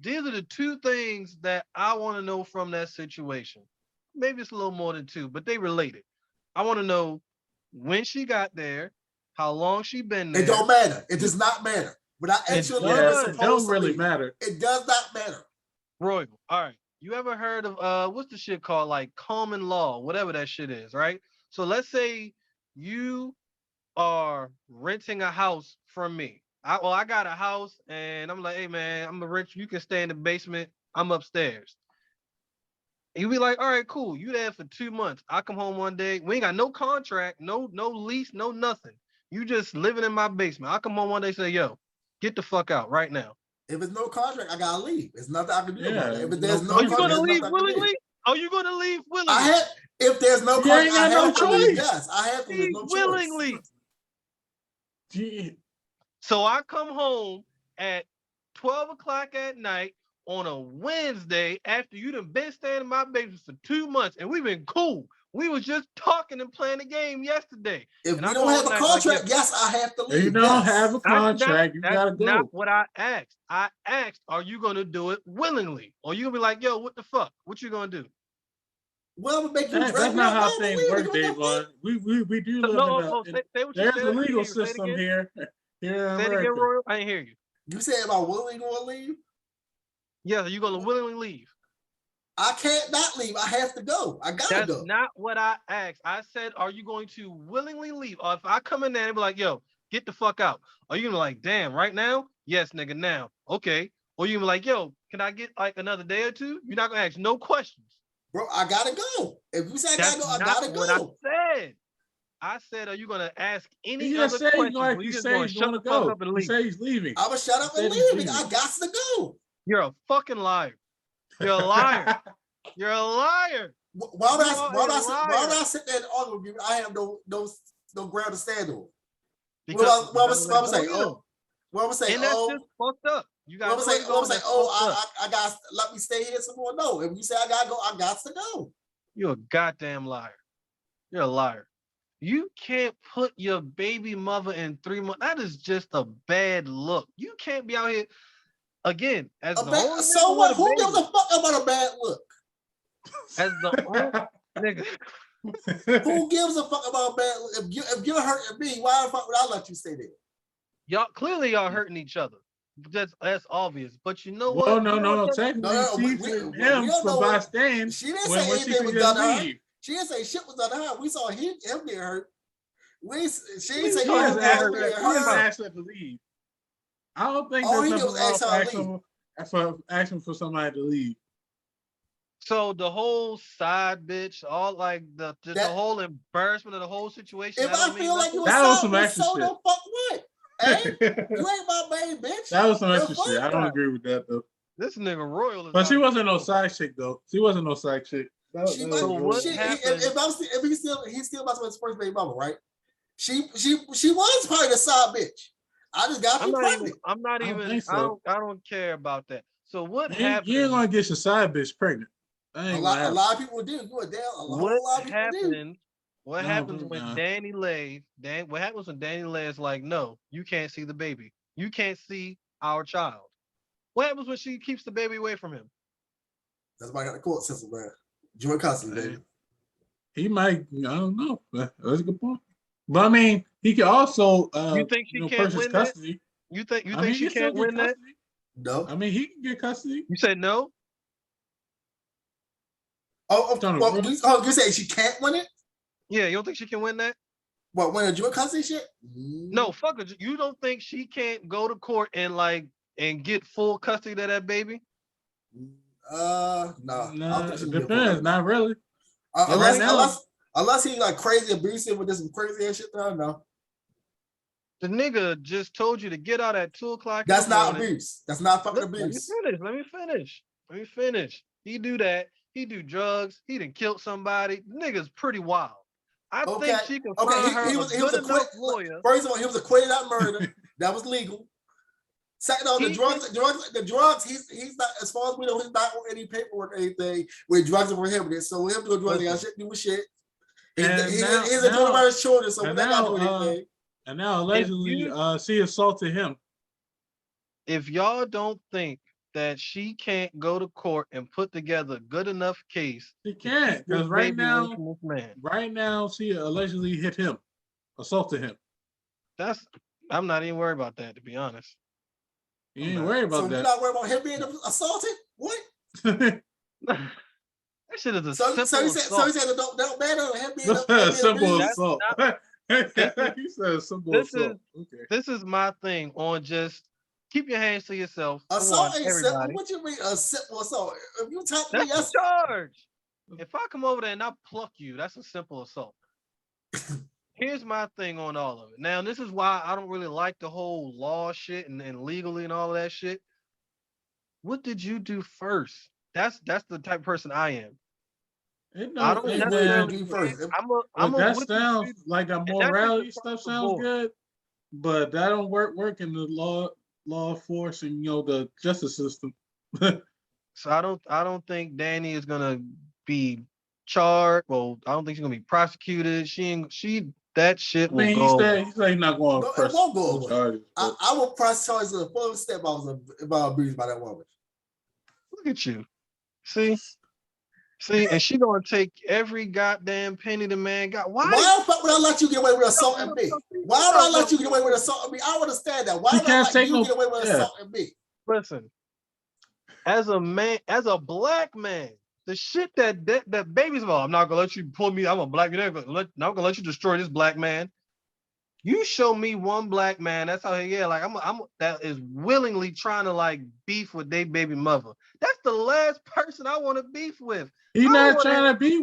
These are the two things that I want to know from that situation. Maybe it's a little more than two, but they related. I want to know when she got there, how long she been there. It don't matter. It does not matter. When I It actually does. it don't really matter. It does not matter. Royal. All right. You ever heard of what's the shit called? Like common law, whatever that shit is, right? So let's say you are renting a house from me. I got a house and I'm like, hey man, I'm a rent. You can stay in the basement. I'm upstairs. You be like, all right, cool. You there for 2 months. I come home one day. We ain't got no contract, no lease, no nothing. You just living in my basement. I come home one day, say, yo, get the fuck out right now. If it's no contract, I gotta leave. There's nothing I can do about it. If no there's no Are you contract, gonna there's leave nothing I can do. willingly? Are you gonna leave willingly? If there's no You contract, ain't got I no have to leave. choice. Yes, I have to. There's Leave no choice. willingly. Gee, So I come home at 12 o'clock at night on a Wednesday after you done been staying in my basement for 2 months and we've been cool. We was just talking and playing the game yesterday. If And we I don't go have all a night contract, like, yes, I have to leave. you don't yes. have a contract. You gotta That's not go. what I asked. I asked, are you gonna do it willingly? Or you gonna be like, yo, what the fuck? What you gonna do? Well, I'm make you drag That's me not out how my things way, work, nigga, what the Davon. fuck? We do live No, in say what you there's said. a I didn't legal hear you. Say it system again. here in Say it America. again, Royal. I didn't hear you. You said about willingly going to leave? Yeah, are you gonna willingly leave? I can't not leave. I have to go. I gotta That's go. not what I asked. I said, are you going to willingly leave? Or if I come in there and be like, yo, get the fuck out. Are you gonna be like, damn, right now? Yes, nigga, now. Okay. Or you gonna be like, yo, can I get like another day or two? You're not gonna ask no questions. Bro, I gotta go. If you say I That's gotta go, I not gotta what go. I said. I said, are you gonna ask any He other just said questions? like Or you you just say gonna he's shut gonna the fuck go. up and You leave? say he's leaving. I'ma shut up He and said he's leave. I leaving. got to go. You're a fucking liar. You're a liar. You're a liar. Why would liar. I sit there and argue with you? I have no ground to stand on. Because What I'm gonna say? Oh, what I'm gonna say? and that's Oh, just fucked up. You got what I'm saying? Oh, I got to let me stay here some more. No, if you say I gotta go, I got to go. You're a goddamn liar. You're a liar. You can't put your baby mother in 3 months. That is just a bad look. You can't be out here again as the only so nigga what? with a Who baby. gives a fuck about a bad look? As the only nigga. Who gives a fuck about a bad look? If you're hurting me, why the fuck would I let you stay there? Y'all clearly y'all hurting each other. That's obvious. But you know Well, what? no. Technically, she's hitting him for by staying She didn't when say she anything could was just done to her. leave. She didn't say shit was done to her. We saw him get hurt. She didn't She say has anything asked was her, done to her. asked her to leave. I don't think All there's he did was nothing ask wrong her to for asking for somebody to leave. So the whole side bitch, all like the whole embarrassment of the whole situation. If I feel like you a That was side some bitch, extra so shit. the fuck what? Hey, you ain't my main bitch. That was some extra shit. I don't agree with that though. This nigga Royal is. But she wasn't no side chick though. She wasn't no side chick. If he's still about to his first baby mama, right? She was probably the side bitch. I just got pregnant. I don't care about that. So what happened? You ain't gonna get your side bitch pregnant. A lot of people do. What happens when Dani Lay? What happens when Dani Lay is like, no, you can't see the baby. You can't see our child. What happens when she keeps the baby away from him? That's why I got the court system, man. Joint custody, baby. He might. I don't know. That's a good point. But I mean, he could also. You think she can't win custody? You think she can't win that? No. I mean, he can get custody. You said no. You say she can't win it? Yeah, you don't think she can win that? What, win a joint custody shit? No, fuck it. You don't think she can't go to court and get full custody of that baby? No. It depends. Not really. Unless he like crazy abusive with this crazy ass shit. I don't know. The nigga just told you to get out at 2:00. That's not abuse. That's not fucking abuse. Let me finish. He do that. He do drugs. He done killed somebody. The nigga's pretty wild. I think she can find her a good enough lawyer. First of all, he was acquitted of murder. That was legal. Second of all, the drugs. He's not, as far as we know, he's not on any paperwork or anything where drugs are prohibited. So him to do drugs, I shouldn't do with shit. He's a drug about his children, so we're not gonna do anything. And now allegedly, she assaulted him. If y'all don't think that she can't go to court and put together a good enough case, she can't, because right now she allegedly hit him, assaulted him. I'm not even worried about that, to be honest. You ain't worried about that. You're not worried about him being assaulted? What? That shit is a simple assault. So he said it don't matter him being simple assault. He said simple assault. This is my thing on just keep your hands to yourself. Assault ain't simple. What you mean a simple assault? If you talk to me, that's a charge. If I come over there and I pluck you, that's a simple assault. Here's my thing on all of it. Now, this is why I don't really like the whole law shit and legally and all of that shit. What did you do first? That's the type of person I am. I don't necessarily do first. That sounds like a morality stuff sounds good, but that don't work in the law force and the justice system. So I don't think Dani is gonna be charged. Well, I don't think she's gonna be prosecuted. That shit will go. He's not going to press. It won't go away. I will press charges to the full step. I was abused by that woman. Look at you. See, and she gonna take every goddamn penny the man got. Why the fuck would I let you get away with assaulting me? Why would I let you get away with assaulting me? I understand that. Why would I let you get away with assaulting me? Listen, as a black man, the shit that baby's about, I'm not gonna let you pull me. I'm a black man. I'm gonna let you destroy this black man. You show me one black man, that's how I'm that is willingly trying to beef with their baby mother. That's the last person I want to beef with. He's not trying to beef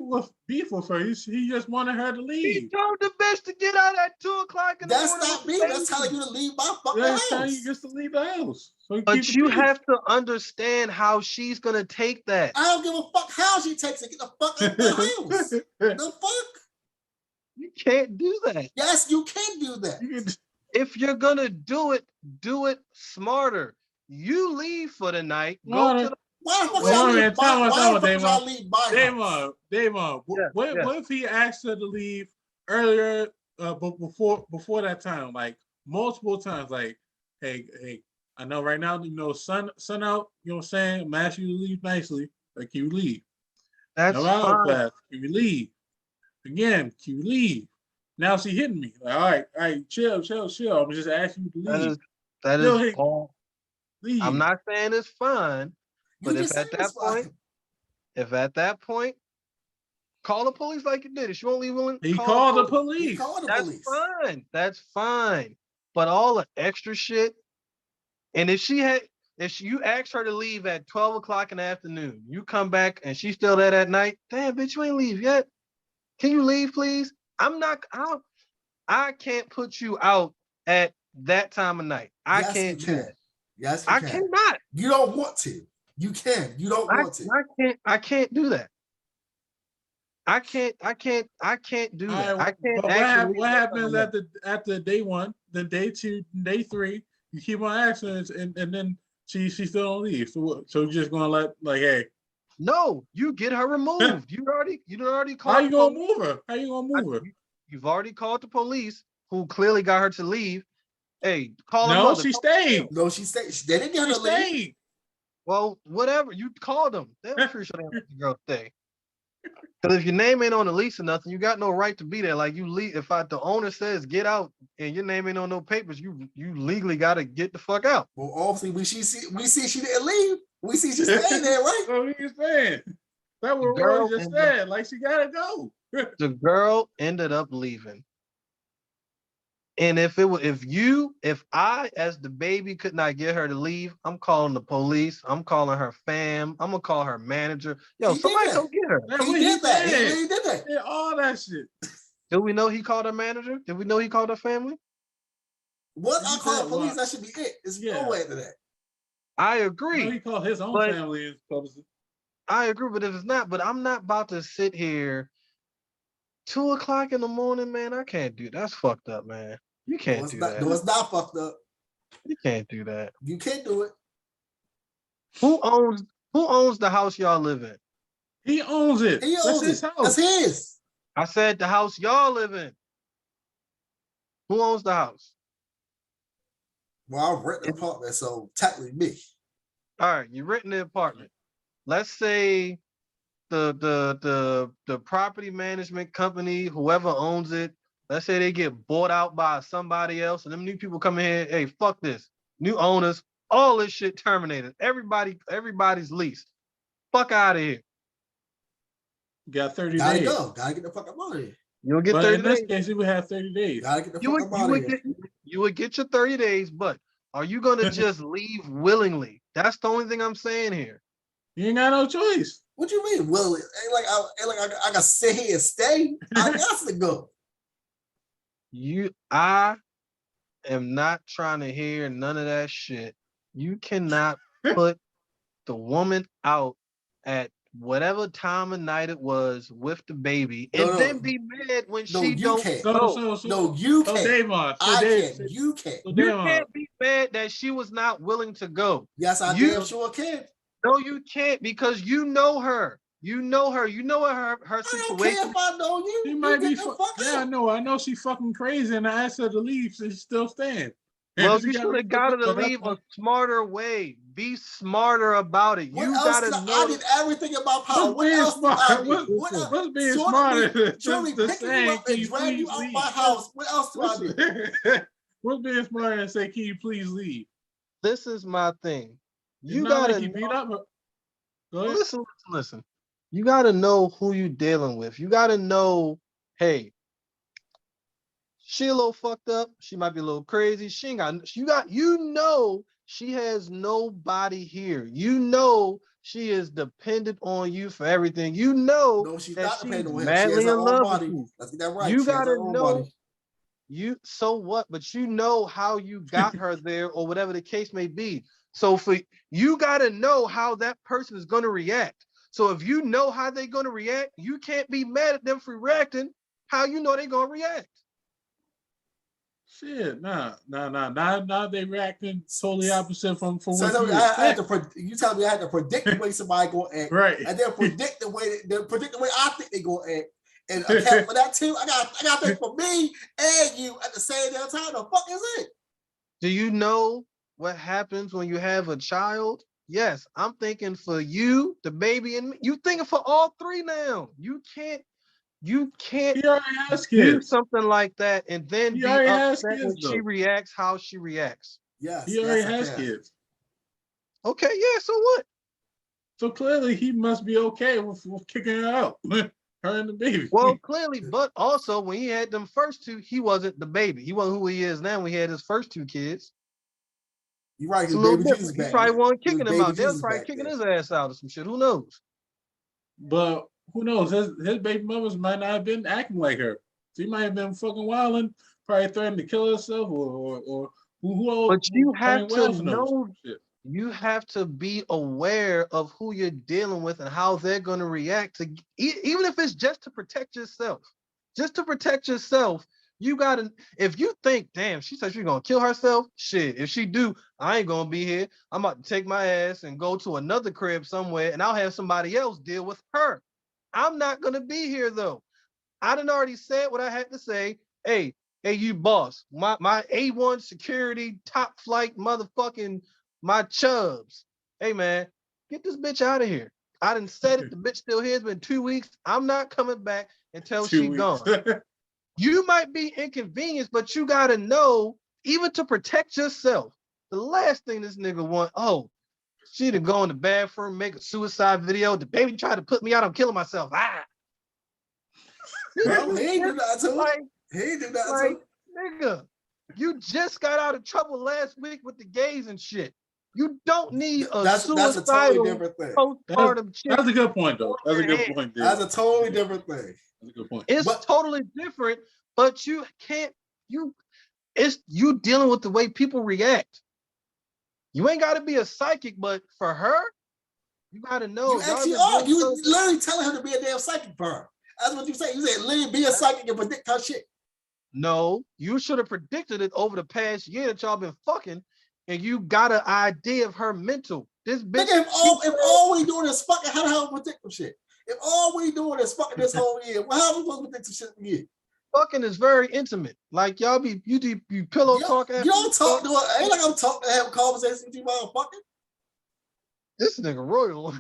with her. He just wanted her to leave. He told the bitch to get out at 2:00 in the morning. That's not me. That's telling you to leave my fucking house. That's telling you just to leave the house. But you have to understand how she's gonna take that. I don't give a fuck how she takes it. Get the fuck out of the house. The fuck? You can't do that. Yes, you can do that. If you're gonna do it smarter. You leave for the night. Why the fuck y'all leave my Damon, what if he asked her to leave earlier, before that time, multiple times, hey, I know right now, sun out, you know what I'm saying? I'm asking you to leave nicely. Can you leave? That's fine. Can you leave? Again, can you leave? Now she hitting me. All right, chill. I'm just asking you to leave. That is all. Leave. I'm not saying it's fine, but if at that point, call the police like you did. If you won't leave willing, he called the police. That's fine. But all the extra shit, and if you asked her to leave at 12:00 in the afternoon, you come back and she's still there that night. Damn, bitch, you ain't leave yet. Can you leave, please? I can't put you out at that time of night. I can't do that. Yes, you I can. cannot. You don't want to. You can. You don't want to. I can't do that. I can't do that. Right, I can't but actually. what happens after day one, then day two, day three? You keep on asking, and then she still don't leave. So you're just gonna let like, hey? No, you get her removed. You already called. How you gonna move her? How you gonna move her? You've already called the police, who clearly got her to leave. Hey, call her No, mother. she stayed. No, she stayed. They didn't get her to leave. Well, whatever. You called them. They were pretty sure they let the girl stay. Because if your name ain't on the lease or nothing, you got no right to be there. Like you leave. If the owner says get out and your name ain't on no papers, you legally got to get the fuck out. Well, obviously we see she didn't leave. We see she stayed there, right? So he's saying that what Roy just said. Like she gotta go. The girl ended up leaving. And if I as the baby could not get her to leave, I'm calling the police. I'm calling her fam. I'm gonna call her manager. Yo, somebody go get her. He did that. He did that. Yeah, all that shit. Did we know he called her manager? Did we know he called her family? Once I call the police, that should be it. It's no way to that. I agree. No, he called his own family. I agree, but if it's not, I'm not about to sit here 2 o'clock in the morning, man. I can't do that. That's fucked up, man. You can't do that. No, it's not fucked up. You can't do that. You can't do it. Who owns the house y'all live in? He owns it. He owns his it. house. That's his. I said the house y'all live in. Who owns the house? Well, I'm renting the apartment, so technically me. All right, you renting the apartment. Let's say the property management company, whoever owns it, let's say they get bought out by somebody else, and them new people come in here, hey, fuck this. New owners, all this shit terminated. Everybody's leased. Fuck out of here. You got 30 Gotta days. go. Gotta get the fuck out of here. You'll get 30 days. In this case, you would have 30 days. Gotta get the fuck out of here. You would get your 30 days, but are you gonna just leave willingly? That's the only thing I'm saying here. You ain't got no choice. What you mean, willingly? I gotta sit here and stay. I got to go. I am not trying to hear none of that shit. You cannot put the woman out at whatever time of night it was with the baby and then be mad when she don't go. No, you can't. Davon, I can't. You can't. You can't be mad that she was not willing to go. Yes, I damn sure can. No, you can't, because you know her. You know her. You know her situation. I don't care if I know you. She might be. I know. I know she's fucking crazy, and I asked her to leave, so she's still staying. Well, you should have got her to leave a smarter way. Be smarter about it. You gotta know. I did everything in my power. What else did I do? What's being smarter? Surely picking you up and dragging you out my house. What else do I do? What's being smarter than say, "Can you please leave"? This is my thing. You gotta gotta beat up. Listen. You gotta know who you dealing with. You gotta know, hey, she a little fucked up. She might be a little crazy. She has nobody here. You know she is dependent on you for everything. You know she's that not she's dependent on him. madly in love with you. Let's get that right. You gotta know. So what? But you know how you got her there, or whatever the case may be. So you gotta know how that person is gonna react. So if you know how they're gonna react, you can't be mad at them for reacting how you know they're gonna react. Shit, nah. Now they reacting totally opposite from so what you tell me I had to predict the way somebody gonna act, right? And then predict the way I think they gonna act, and account for that too. I got to think for me and you at the same damn time. The fuck is it? Do you know what happens when you have a child? Yes, I'm thinking for you, the baby, and me. You thinking for all three now. You can't do something like that and then be upset when she reacts how she reacts. Yes, he already has kids. Okay, yeah, so what? So clearly he must be okay with kicking her out. Her and the baby. Well, clearly, but also when he had them first two, he wasn't the baby. He wasn't who he is now when he had his first two kids. You're right. It's a little different. He probably wasn't kicking him out. They was probably kicking his ass out or some shit. Who knows? But who knows? His baby mothers might not have been acting like her. She might have been fucking wilding, probably threatening to kill herself or But you have to well know, you have to be aware of who you're dealing with and how they're going to react to, even if it's just to protect yourself. Just to protect yourself, you gotta, if you think, damn, she said she's gonna kill herself, shit, if she do, I ain't gonna be here. I'm about to take my ass and go to another crib somewhere and I'll have somebody else deal with her. I'm not gonna be here though. I done already said what I had to say. Hey, you boss, my A1 security, top flight motherfucking, my chubs. Hey man, get this bitch out of here. I done said it, the bitch still here. It's been 2 weeks. I'm not coming back until she gone. You might be inconvenienced, but you gotta know, even to protect yourself, the last thing this nigga want, oh, she to go in the bathroom, make a suicide video. The baby tried to put me out, I'm killing myself. Ah. Well, he ain't do that too. Like, he ain't do that too. Nigga, you just got out of trouble last week with the gays and shit. You don't need that's a totally different thing. Postpartum chick. That's a good point, though. That's a good point. That's a totally different thing. That's a good point. It's totally different, but you can't. It's you dealing with the way people react. You ain't got to be a psychic, but for her, you got to know. You actually are. You literally telling her to be a damn psychic for her. That's what you say. You said literally be a psychic and predict her shit. No, you should have predicted it over the past year that y'all been fucking, and you got an idea of her mental. This bitch. Nigga, if all we doing is fucking, how the hell predict some shit? If all we doing is fucking this whole year, well, how are we supposed to predict some shit in a year? Fucking is very intimate. Like y'all be you pillow talk. You don't talk to her. Ain't like I'm talking to have a conversation with you while I'm fucking. This nigga Royal.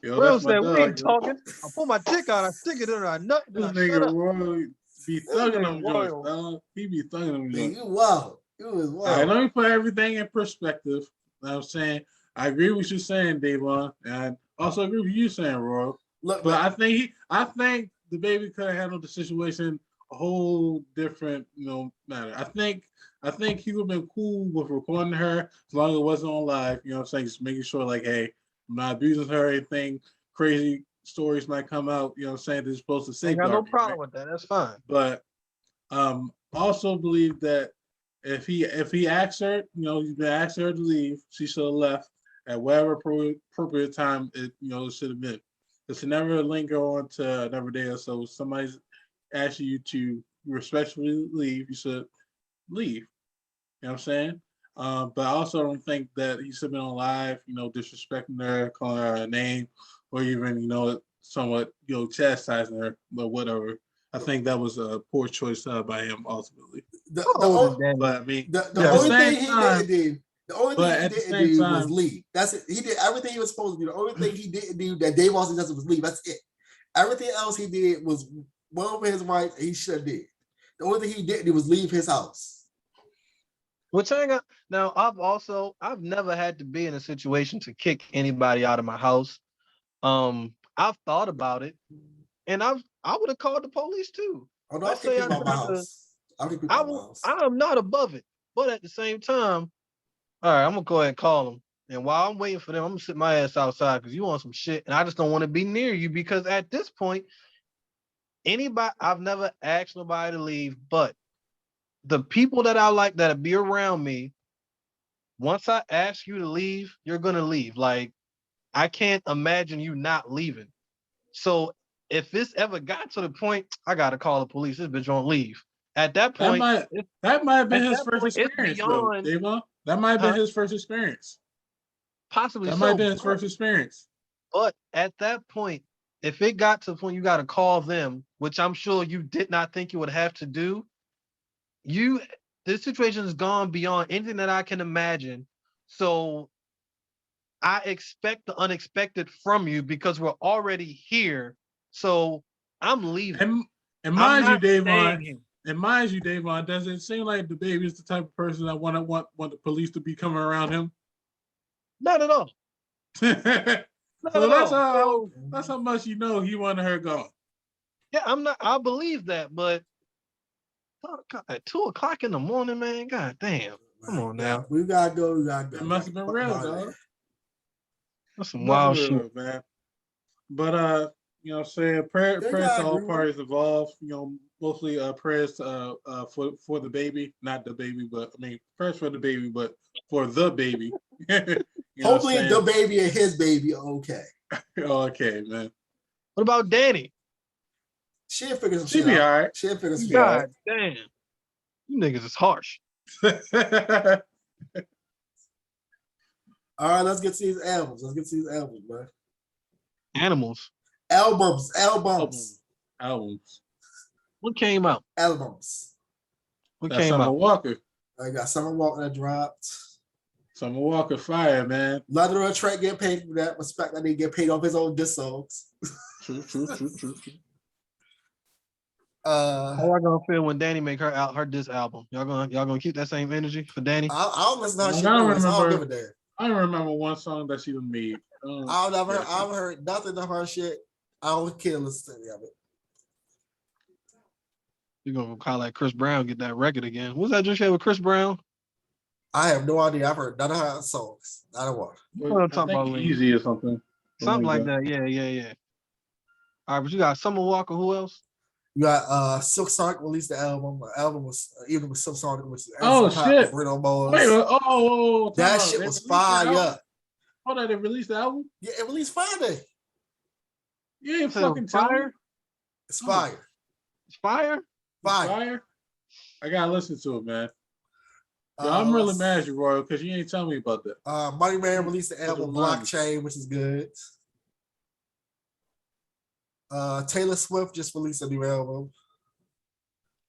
Yo, Royal said we ain't talking. I pull my dick out, I stick it in her, I nut. This nigga Royal be thugging them joints, dog. He be thugging them joints. You wild. You was wild. All right, let me put everything in perspective. You know what I'm saying? I agree with you saying, Devon, and I also agree with you saying, Royal. Look, but I think the baby could have handled the situation a whole different, matter. I think he would have been cool with recording her as long as it wasn't on live. You know what I'm saying? Just making sure, like, hey, I'm not abusing her or anything. Crazy stories might come out. You know what I'm saying? They're supposed to say. I got no problem with that. That's fine. But also believe that if he asked her, he's been asking her to leave, she should have left at whatever appropriate time it should have been. It should never linger on to another day or so. If somebody's asking you to respectfully leave, you should leave. You know what I'm saying? But I also don't think that he should have been on live, disrespecting her, calling her a name, or even, somewhat, chastising her, but whatever. I think that was a poor choice by him ultimately. The only thing he didn't do was leave. That's it. He did everything he was supposed to do. The only thing he didn't do that Dave Austin does was leave. That's it. Everything else he did was well over his wife. He should have did. The only thing he didn't do was leave his house. Which I got now. I've never had to be in a situation to kick anybody out of my house. I've thought about it, and I would have called the police too. Oh, no, I'm not above it, but at the same time, all right, I'm gonna go ahead and call them. And while I'm waiting for them, I'm gonna sit my ass outside because you want some shit, and I just don't want to be near you because at this point, I've never asked nobody to leave, but the people that I like that'll be around me, once I ask you to leave, you're gonna leave. Like, I can't imagine you not leaving. So if this ever got to the point, I gotta call the police. This bitch won't leave. At that point, that might have been his first experience, though, Dave. That might have been his first experience. Possibly that might have been his first experience. But at that point, if it got to the point you got to call them, which I'm sure you did not think you would have to do, this situation has gone beyond anything that I can imagine. So I expect the unexpected from you because we're already here. So I'm leaving. And mind you, Davon, does it seem like the baby is the type of person that want the police to be coming around him? Not at all. That's how much he wanted her gone. Yeah, I believe that, but at 2:00 in the morning, man, god damn. Come on now. We gotta go. It must have been real, dog. That's some wild shit, man. But prayers to all parties involved. mostly prayers for the baby, not the baby, but I mean prayers for the baby, but for the baby. Hopefully, the baby and his baby are okay. Okay, man. What about Dani? She'll figure some She shit be out. all right. She'll figure some shit God out. damn, you niggas is harsh. All right, let's get to these albums. Man. Animals. Albums. What came out? Albums. What That's came Summer out? Walker. I got Summer Walker that dropped. Summer Walker fire, man. Leather and Trent get paid for that. Respect that they get paid off his own diss songs. True. How y'all gonna feel when Dani make her diss album? Y'all gonna keep that same energy for Dani? I don't listen to her shit. I don't give a damn. I don't remember one song that she made. I've heard nothing of her shit. I don't care to listen to any of it. You're gonna call like Chris Brown get that record again. What's that just with Chris Brown? I have no idea. I've heard none of her songs. Not a one. I'm talking about Easy or something. Something like that. Yeah. All right, but you got Summer Walker. Who else? You got Silk Sonic released the album. The album was even with Silk Sonic, which shit. Bruno Mars. Wait, that shit was fire. Hold on, they released the album? Yeah, it released Friday. You ain't fucking fire. It's fire. It's fire. Fire. I gotta listen to it, man. Yo, I'm really mad at you, Royal, because you ain't telling me about that. Money Man released the album Blockchain, which is good. Taylor Swift just released a new album.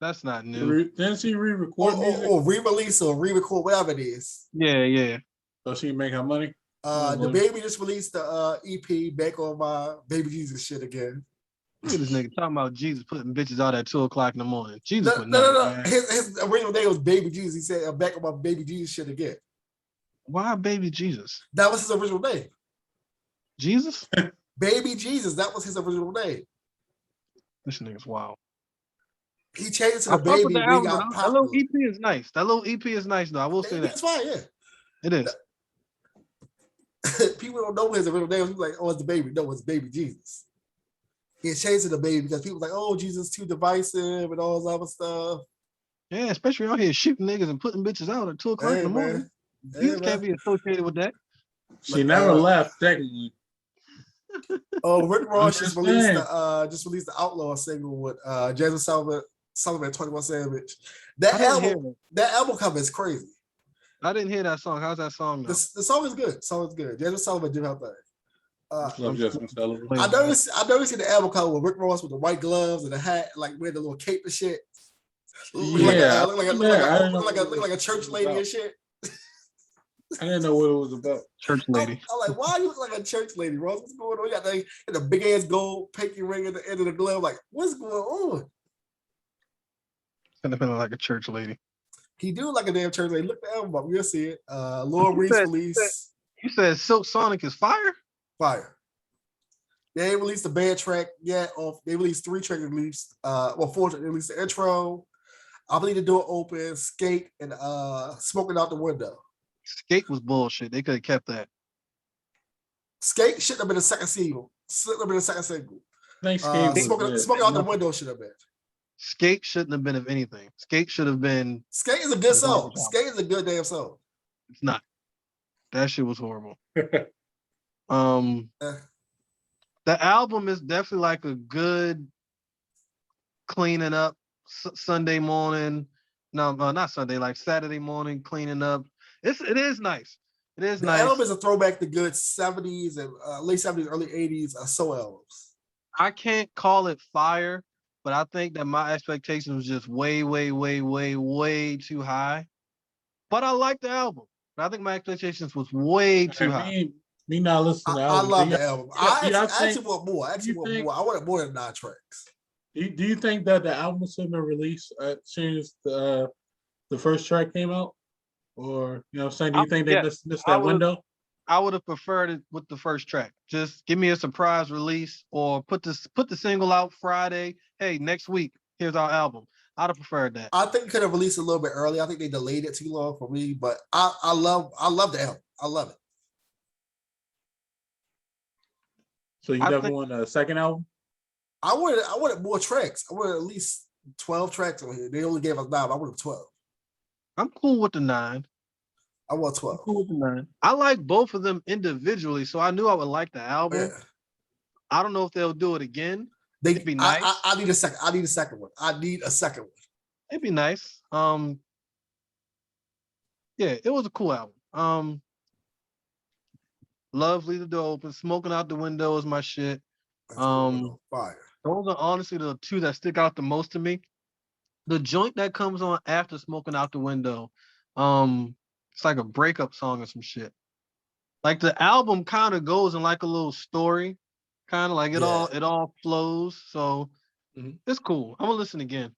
That's not new. Didn't she re-record music? Or re-release or re-record, whatever it is. Yeah. So she can make her money? Dababy just released the EP back on my Baby Jesus shit again. Look at this nigga talking about Jesus putting bitches out at 2:00 in the morning. Jesus no. His original name was Baby Jesus. He said, I'm back on my Baby Jesus shit again. Why Baby Jesus? That was his original name. Jesus? Baby Jesus. That was his original name. This nigga's wild. He changed it to the Baby. That little EP is nice. That little EP is nice, though. I will say that. It's fine, yeah. It is. People don't know his original name. He's like, oh, it's the Baby. No, it's Baby Jesus. He changed it to Baby because people like, oh, Jesus too divisive and all this other stuff. Yeah, especially out here shooting niggas and putting bitches out at 2:00 in the morning. Jesus can't be associated with that. She never left, technically. Rick Ross just released the Outlaw single with Jasmine Sullivan and 21 Savage. That album cover is crazy. I didn't hear that song. How's that song though? The song is good. Jasmine Sullivan did her thing. I noticed the album cover with Rick Ross with the white gloves and the hat, like wearing the little cape and shit. Look like a church lady and shit. I didn't know what it was about. Church lady. I'm like, why you look like a church lady, Ross? What's going on? You got the big ass gold pinky ring at the end of the glove. Like, what's going on? Kind of feeling like a church lady. He do like a damn church lady. Look the album up. You'll see it. Lord Reese released. You said Silk Sonic is fire? Fire. They ain't released a bad track yet. They released 3 tracks at least. 4 tracks. They released the intro. I believe the door open, Skate, and Smoking Out the Window. Skate was bullshit. They could have kept that. Skate shouldn't have been a second single. Thanks, Skate. Smoking Out the Window should have been. Skate shouldn't have been of anything. Skate should have been. Skate is a good song. Skate is a good damn song. It's not. That shit was horrible. The album is definitely like a good cleaning up Sunday morning. No, not Sunday, like Saturday morning cleaning up. It is nice. It is nice. The album is a throwback to good 70s and late 70s, early 80s soul albums. I can't call it fire, but I think that my expectations was just way too high. But I like the album. But I think my expectations was way too high. Me not listening to the album. I love the album. I actually want more. I wanted more than 9 tracks. Do you think that the album should have been released as soon as the first track came out? Or, you know what I'm saying? Do you think they missed that window? I would have preferred it with the first track. Just give me a surprise release or put the single out Friday. Hey, next week, here's our album. I'd have preferred that. I think could have released a little bit early. I think they delayed it too long for me, but I love the album. I love it. So you definitely want a second album? I wanted more tracks. I wanted at least 12 tracks on here. They only gave us 9. I wanted 12. I'm cool with the 9. I want 12. I'm cool with the 9. I like both of them individually, so I knew I would like the album. Yeah. I don't know if they'll do it again. It'd be nice. I need a second. I need a second one. It'd be nice. Yeah, it was a cool album. Love, Leave the Door Open, Smoking Out the Window is my shit. Fire. Those are honestly the two that stick out the most to me. The joint that comes on after Smoking Out the Window, it's like a breakup song or some shit. Like the album kind of goes in like a little story, kind of like it all flows. So it's cool. I'm gonna listen again.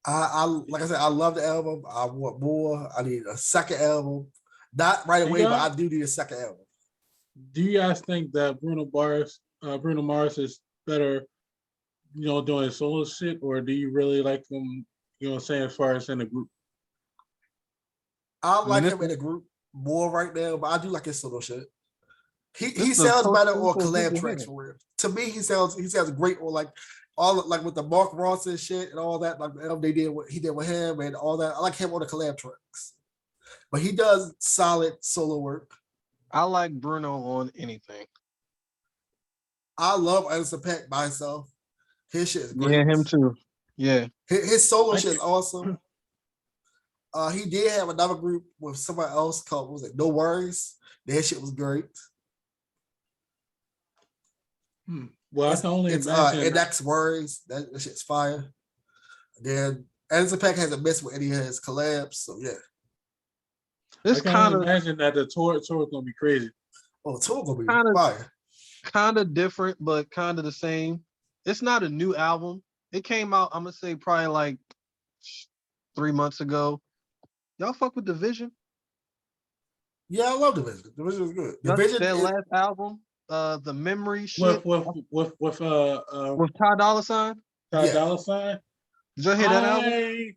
I like I said, I love the album. I want more. I need a second album. Not right away, but I do need a second album. Do you guys think that Bruno Mars is better, doing solo shit, or do you really like him, saying as far as in a group? I like him in a group more right now, but I do like his solo shit. He sounds better on collab tracks for real. To me, he sounds great on like all like with the Mark Ronson shit and all that, like they did what he did with him and all that. I like him on the collab tracks. But he does solid solo work. I like Bruno on anything. I love Anderson .Paak by himself. His shit is great. Yeah, him too. Yeah. His solo shit is awesome. He did have another group with somebody else called, what was it, No Worries. That shit was great. Well, I can only imagine. Index Worries. That shit's fire. Then Anderson .Paak hasn't messed with any of his collabs, so yeah. It's I can imagine that the tour is gonna be crazy. Oh, the tour gonna be fire. Kind of different, but kind of the same. It's not a new album. It came out, I'm gonna say probably like 3 months ago. Y'all fuck with Division? Yeah, I love Division. Division is good. Their last album, the Memory shit with Ty Dolla $ign. Dolla $ign. Did you hear that album?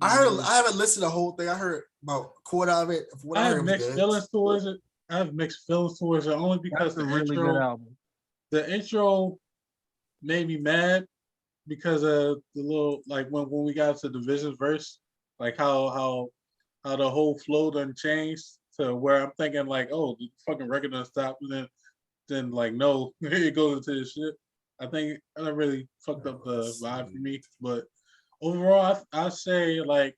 I haven't listened to the whole thing. I heard about a quarter of it. I have mixed feelings towards it. Only because That's a really good album. The intro made me mad because of the little like when we got to Division's verse, like how the whole flow done changed to where I'm thinking like, oh, the fucking record done stopped, and then like no, it goes into this shit. I think that really fucked up the vibe for me. But overall, I say like,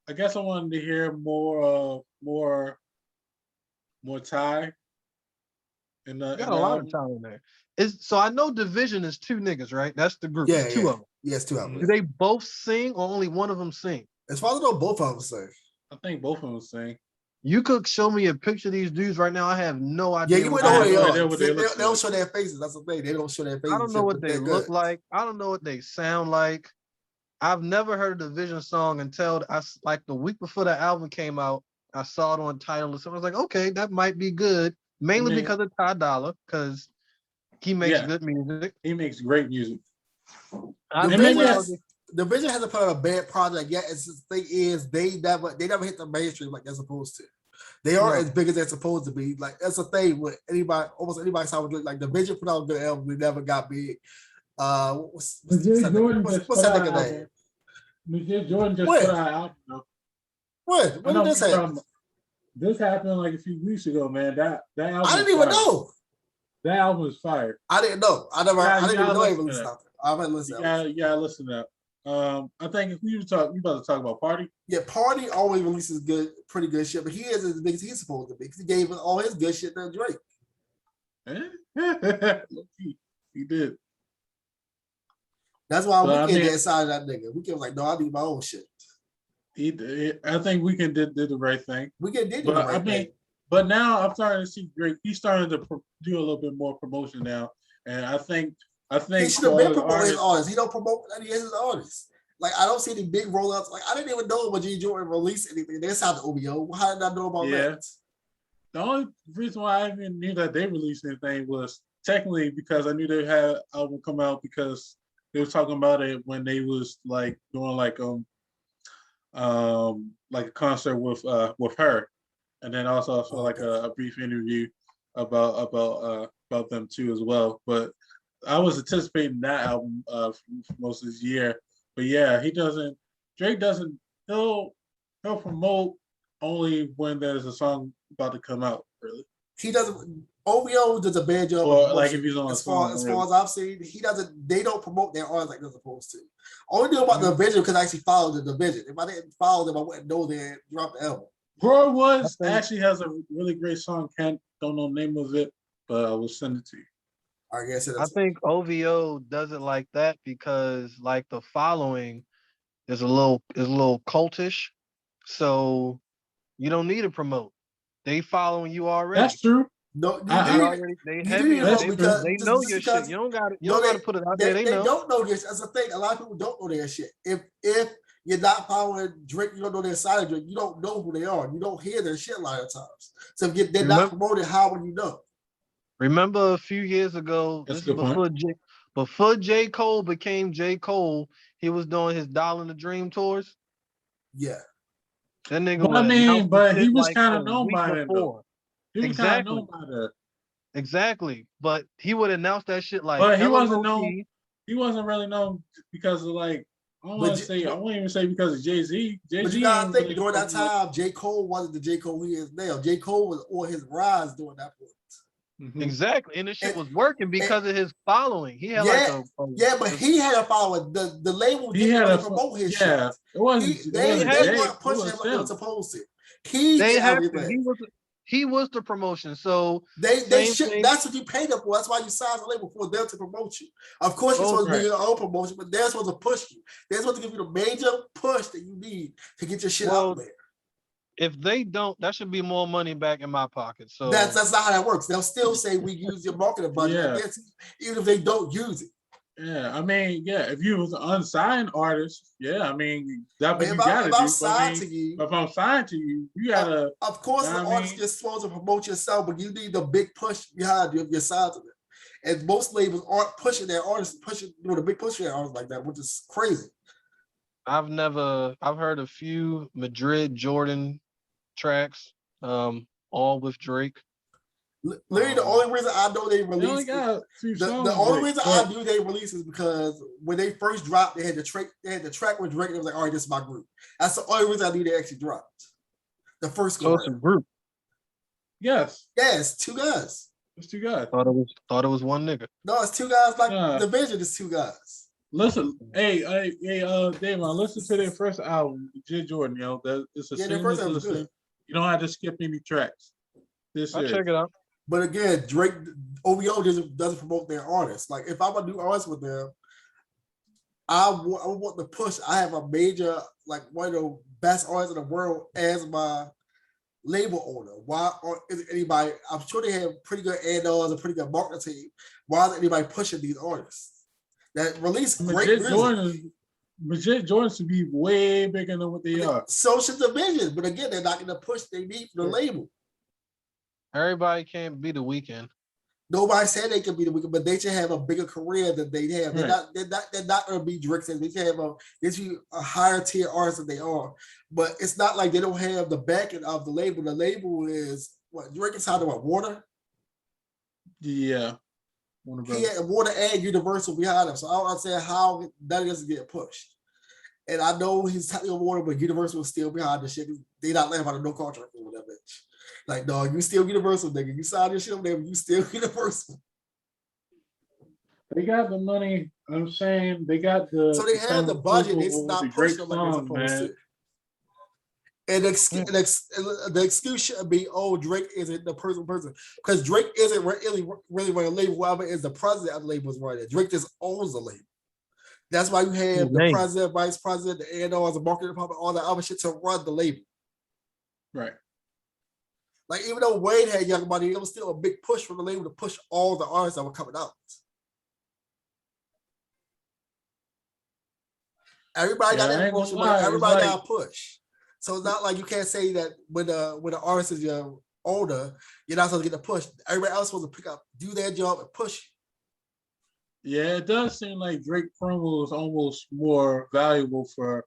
I guess I wanted to hear more Ty. And got a lot of time in there. So I know Division is 2 niggas, right? That's the group. Yeah, 2 of them. Yes, 2 of them. Do they both sing or only one of them sing? As far as I know, both of them sing. I think both of them sing. You could show me a picture of these dudes right now. I have no idea. Yeah, you wouldn't know who they are. They don't show their faces. That's the thing. They don't show their faces. I don't know what they look like. I don't know what they sound like. I've never heard a Division song until like the week before the album came out. I saw it on Tidal, so I was like, okay, that might be good. Mainly because of Ty Dolla, because he makes good music. He makes great music. Division hasn't put out a bad project yet. It's the thing is they never hit the mainstream like they're supposed to. They are as big as they're supposed to be. Like that's the thing with almost anybody sounds like Division put out a good album. They never got big. What's that nigga name? Mr. Jordan just put out an album. When did this happen? This happened like a few weeks ago, man. That album I didn't even know. That album is fire. I didn't know. I didn't even know he was listening. I haven't listened. Yeah, listen to that. I think if we about to talk about Party. Yeah, Party always releases pretty good shit, but he is as big as he's supposed to be because he gave all his good shit to Drake. He did. That's why we can't get inside that nigga. We can like, no, I need my own shit. I think Weeknd did the right thing. Weeknd did the right thing. But now I'm starting to see Drake. He's starting to do a little bit more promotion now, and I think he should have been promoting his artists. He don't promote any of his artists. Like I don't see any big rollouts. Like I didn't even know when G Jordan released anything. They signed the OVO. How did I know about that? The only reason why I even knew that they released anything was technically because I knew they had an album come out because they were talking about it when they was like doing like a concert with her, and then also like a brief interview about them too as well. But I was anticipating that album for most of this year, But yeah, he doesn't. Drake doesn't. He'll promote only when there's a song about to come out. Really, he doesn't. OVO does a bad job. Or like if he's on as far as I've seen, he doesn't. They don't promote their artists like they're supposed to. Only knew about the division because I actually followed the division. If I didn't follow them, I wouldn't know they had dropped the album. Bro Woods actually has a really great song. Don't know the name of it, but I will send it to you. I think OVO does it like that because like the following is a little cultish, so you don't need to promote. They following you already. That's true. No, they heavy. They know your shit. You don't got to put it out there. They know. Don't know this. That's the thing. A lot of people don't know their shit. If you're not following Drake, you don't know their side of Drake. You don't know who they are. You don't hear their shit a lot of times. So if they're not promoted, how would you know? Remember a few years ago, this is before J. Cole became J. Cole, he was doing his Dollar in the Dream tours. Yeah. That nigga but he was kind of known by that though. He was kind of known by that. Exactly. But he would announce that shit like but he wasn't known. He wasn't really known because of like I won't even say because of Jay-Z. But you gotta think during that time, J. Cole wasn't the J. Cole he is now. J. Cole was on his rise during that point. Mm-hmm. Exactly, and this shit was working because of his following. He had but he had a following. The label didn't promote his shit. It wasn't. They weren't pushing him like they were supposed to. He did everything. He was the promotion, so they should. That's what you paid them for. That's why you signed the label for them to promote you. Of course, you're supposed to do your own promotion, but they're supposed to push you. They're supposed to give you the major push that you need to get your shit out there. If they don't, that should be more money back in my pocket. So that's not how that works. They'll still say we use your marketing budget, even if they don't use it. Yeah, I mean, if you was an unsigned artist, I mean, that's what you gotta do. If I'm signed to you, you gotta. Of course, the artist just supposed to promote yourself, but you need the big push behind you if you're signed to them. And most labels aren't pushing their artists, doing a big push for their artists like that, which is crazy. I've heard a few Madrid Jordan tracks, all with Drake. Literally, the only reason I know they released the only reason I knew they released is because when they first dropped, they had the track with Drake. And it was like, all right, this is my group. That's the only reason I knew they actually dropped the first. So it's a group. Yes, two guys. It's two guys. Thought it was one nigga. No, it's two guys. Like the Vision is two guys. Listen, hey, Damon, listen to their first album, J. Jordan. It's a seamless listen. You don't have to skip any tracks. I'll check it out. But again, Drake, OVO doesn't promote their artists. Like if I'm a new artist with them, I want to push. I have a major, like one of the best artists in the world as my label owner. Why is anybody? I'm sure they have pretty good A&Rs, a pretty good marketing team. Why isn't anybody pushing these artists that release great music? Legit Jordan should be way bigger than what they are. So should the Vision, but again, they're not going to push they need for the label. Everybody can't be the Weeknd. Nobody said they could be the Weeknd, but they should have a bigger career than they have. Right. They're not going to be Drake. They should have a higher tier artist than they are. But it's not like they don't have the backing of the label. The label is what Drake is talking about, Warner. Yeah. He had Warner and Universal behind him. So I don't understand how that doesn't get pushed. And I know he's talking about Warner, but Universal is still behind the shit. They not letting him out of no contract with that bitch. Like, dog, you still Universal, nigga. You signed your shit over there, but you still Universal. They got the money. I'm saying they got the. So they have the budget. It's not pushing them like they're supposed to. And the excuse should be, oh, Drake isn't the person. Because Drake isn't really running a label. Whoever is the president of the label is running it. Drake just owns the label. That's why you have the president, vice president, the A&R, the marketing department, all that other shit to run the label. Right. Like, even though Wayne had Young Money, it was still a big push from the label to push all the artists that were coming out. Everybody got that promotion, but everybody got a push. So it's not like you can't say that when the artist is older, you're not supposed to get the push. Everybody else is supposed to pick up, do their job, and push. Yeah, it does seem like Drake promo is almost more valuable for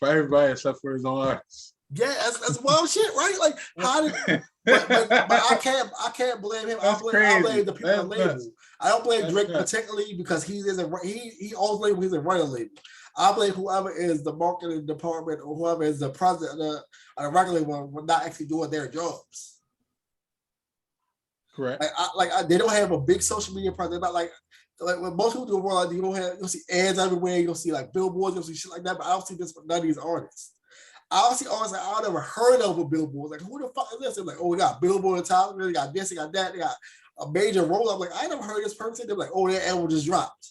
everybody except for his own artists. Yeah, that's wild shit, right? Like, how did? But I can't blame him. I blame the people on the label. I don't blame Drake particularly because he owns label. He's a running label. I believe whoever is the marketing department or whoever is the president of the regular one will not actually doing their jobs. Correct. They don't have a big social media presence. Not like when most people do world, you'll see ads everywhere. You'll see like billboards. You'll see shit like that. But I don't see this for none of these artists. I don't see artists that I've never heard of with billboards. Like, who the fuck is this? They're like, oh, we got billboard on top. They got this. They got that. They got a major roll. I'm like, I never heard this person. They're like, oh, that album just dropped.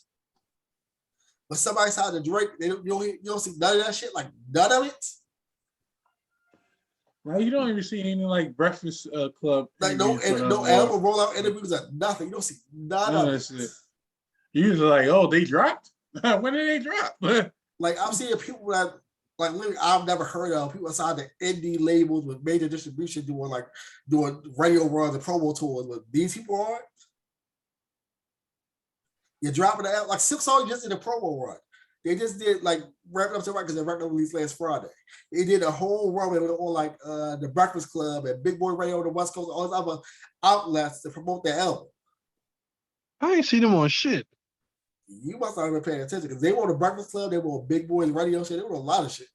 But somebody signed to Drake. You don't see none of that shit. Like none of it. Well, you don't even see any like Breakfast Club. Like no album rollout interviews, like nothing. You don't see none of it. You usually like, oh, they dropped. When did they drop? Like I'm seeing people that like literally I've never heard of. People outside the indie labels with major distribution doing radio runs and promo tours. But these people aren't. You're dropping the album like 6 songs just did a promo run. They just did like wrapping up to right because they wrapped up release last Friday. They did a whole run on like the Breakfast Club and Big Boy Radio on the West Coast, all those other outlets to promote their album. I ain't see them on shit. You must not have been paying attention because they were on the Breakfast Club, they were on Big Boy's radio shit, they were on a lot of shit.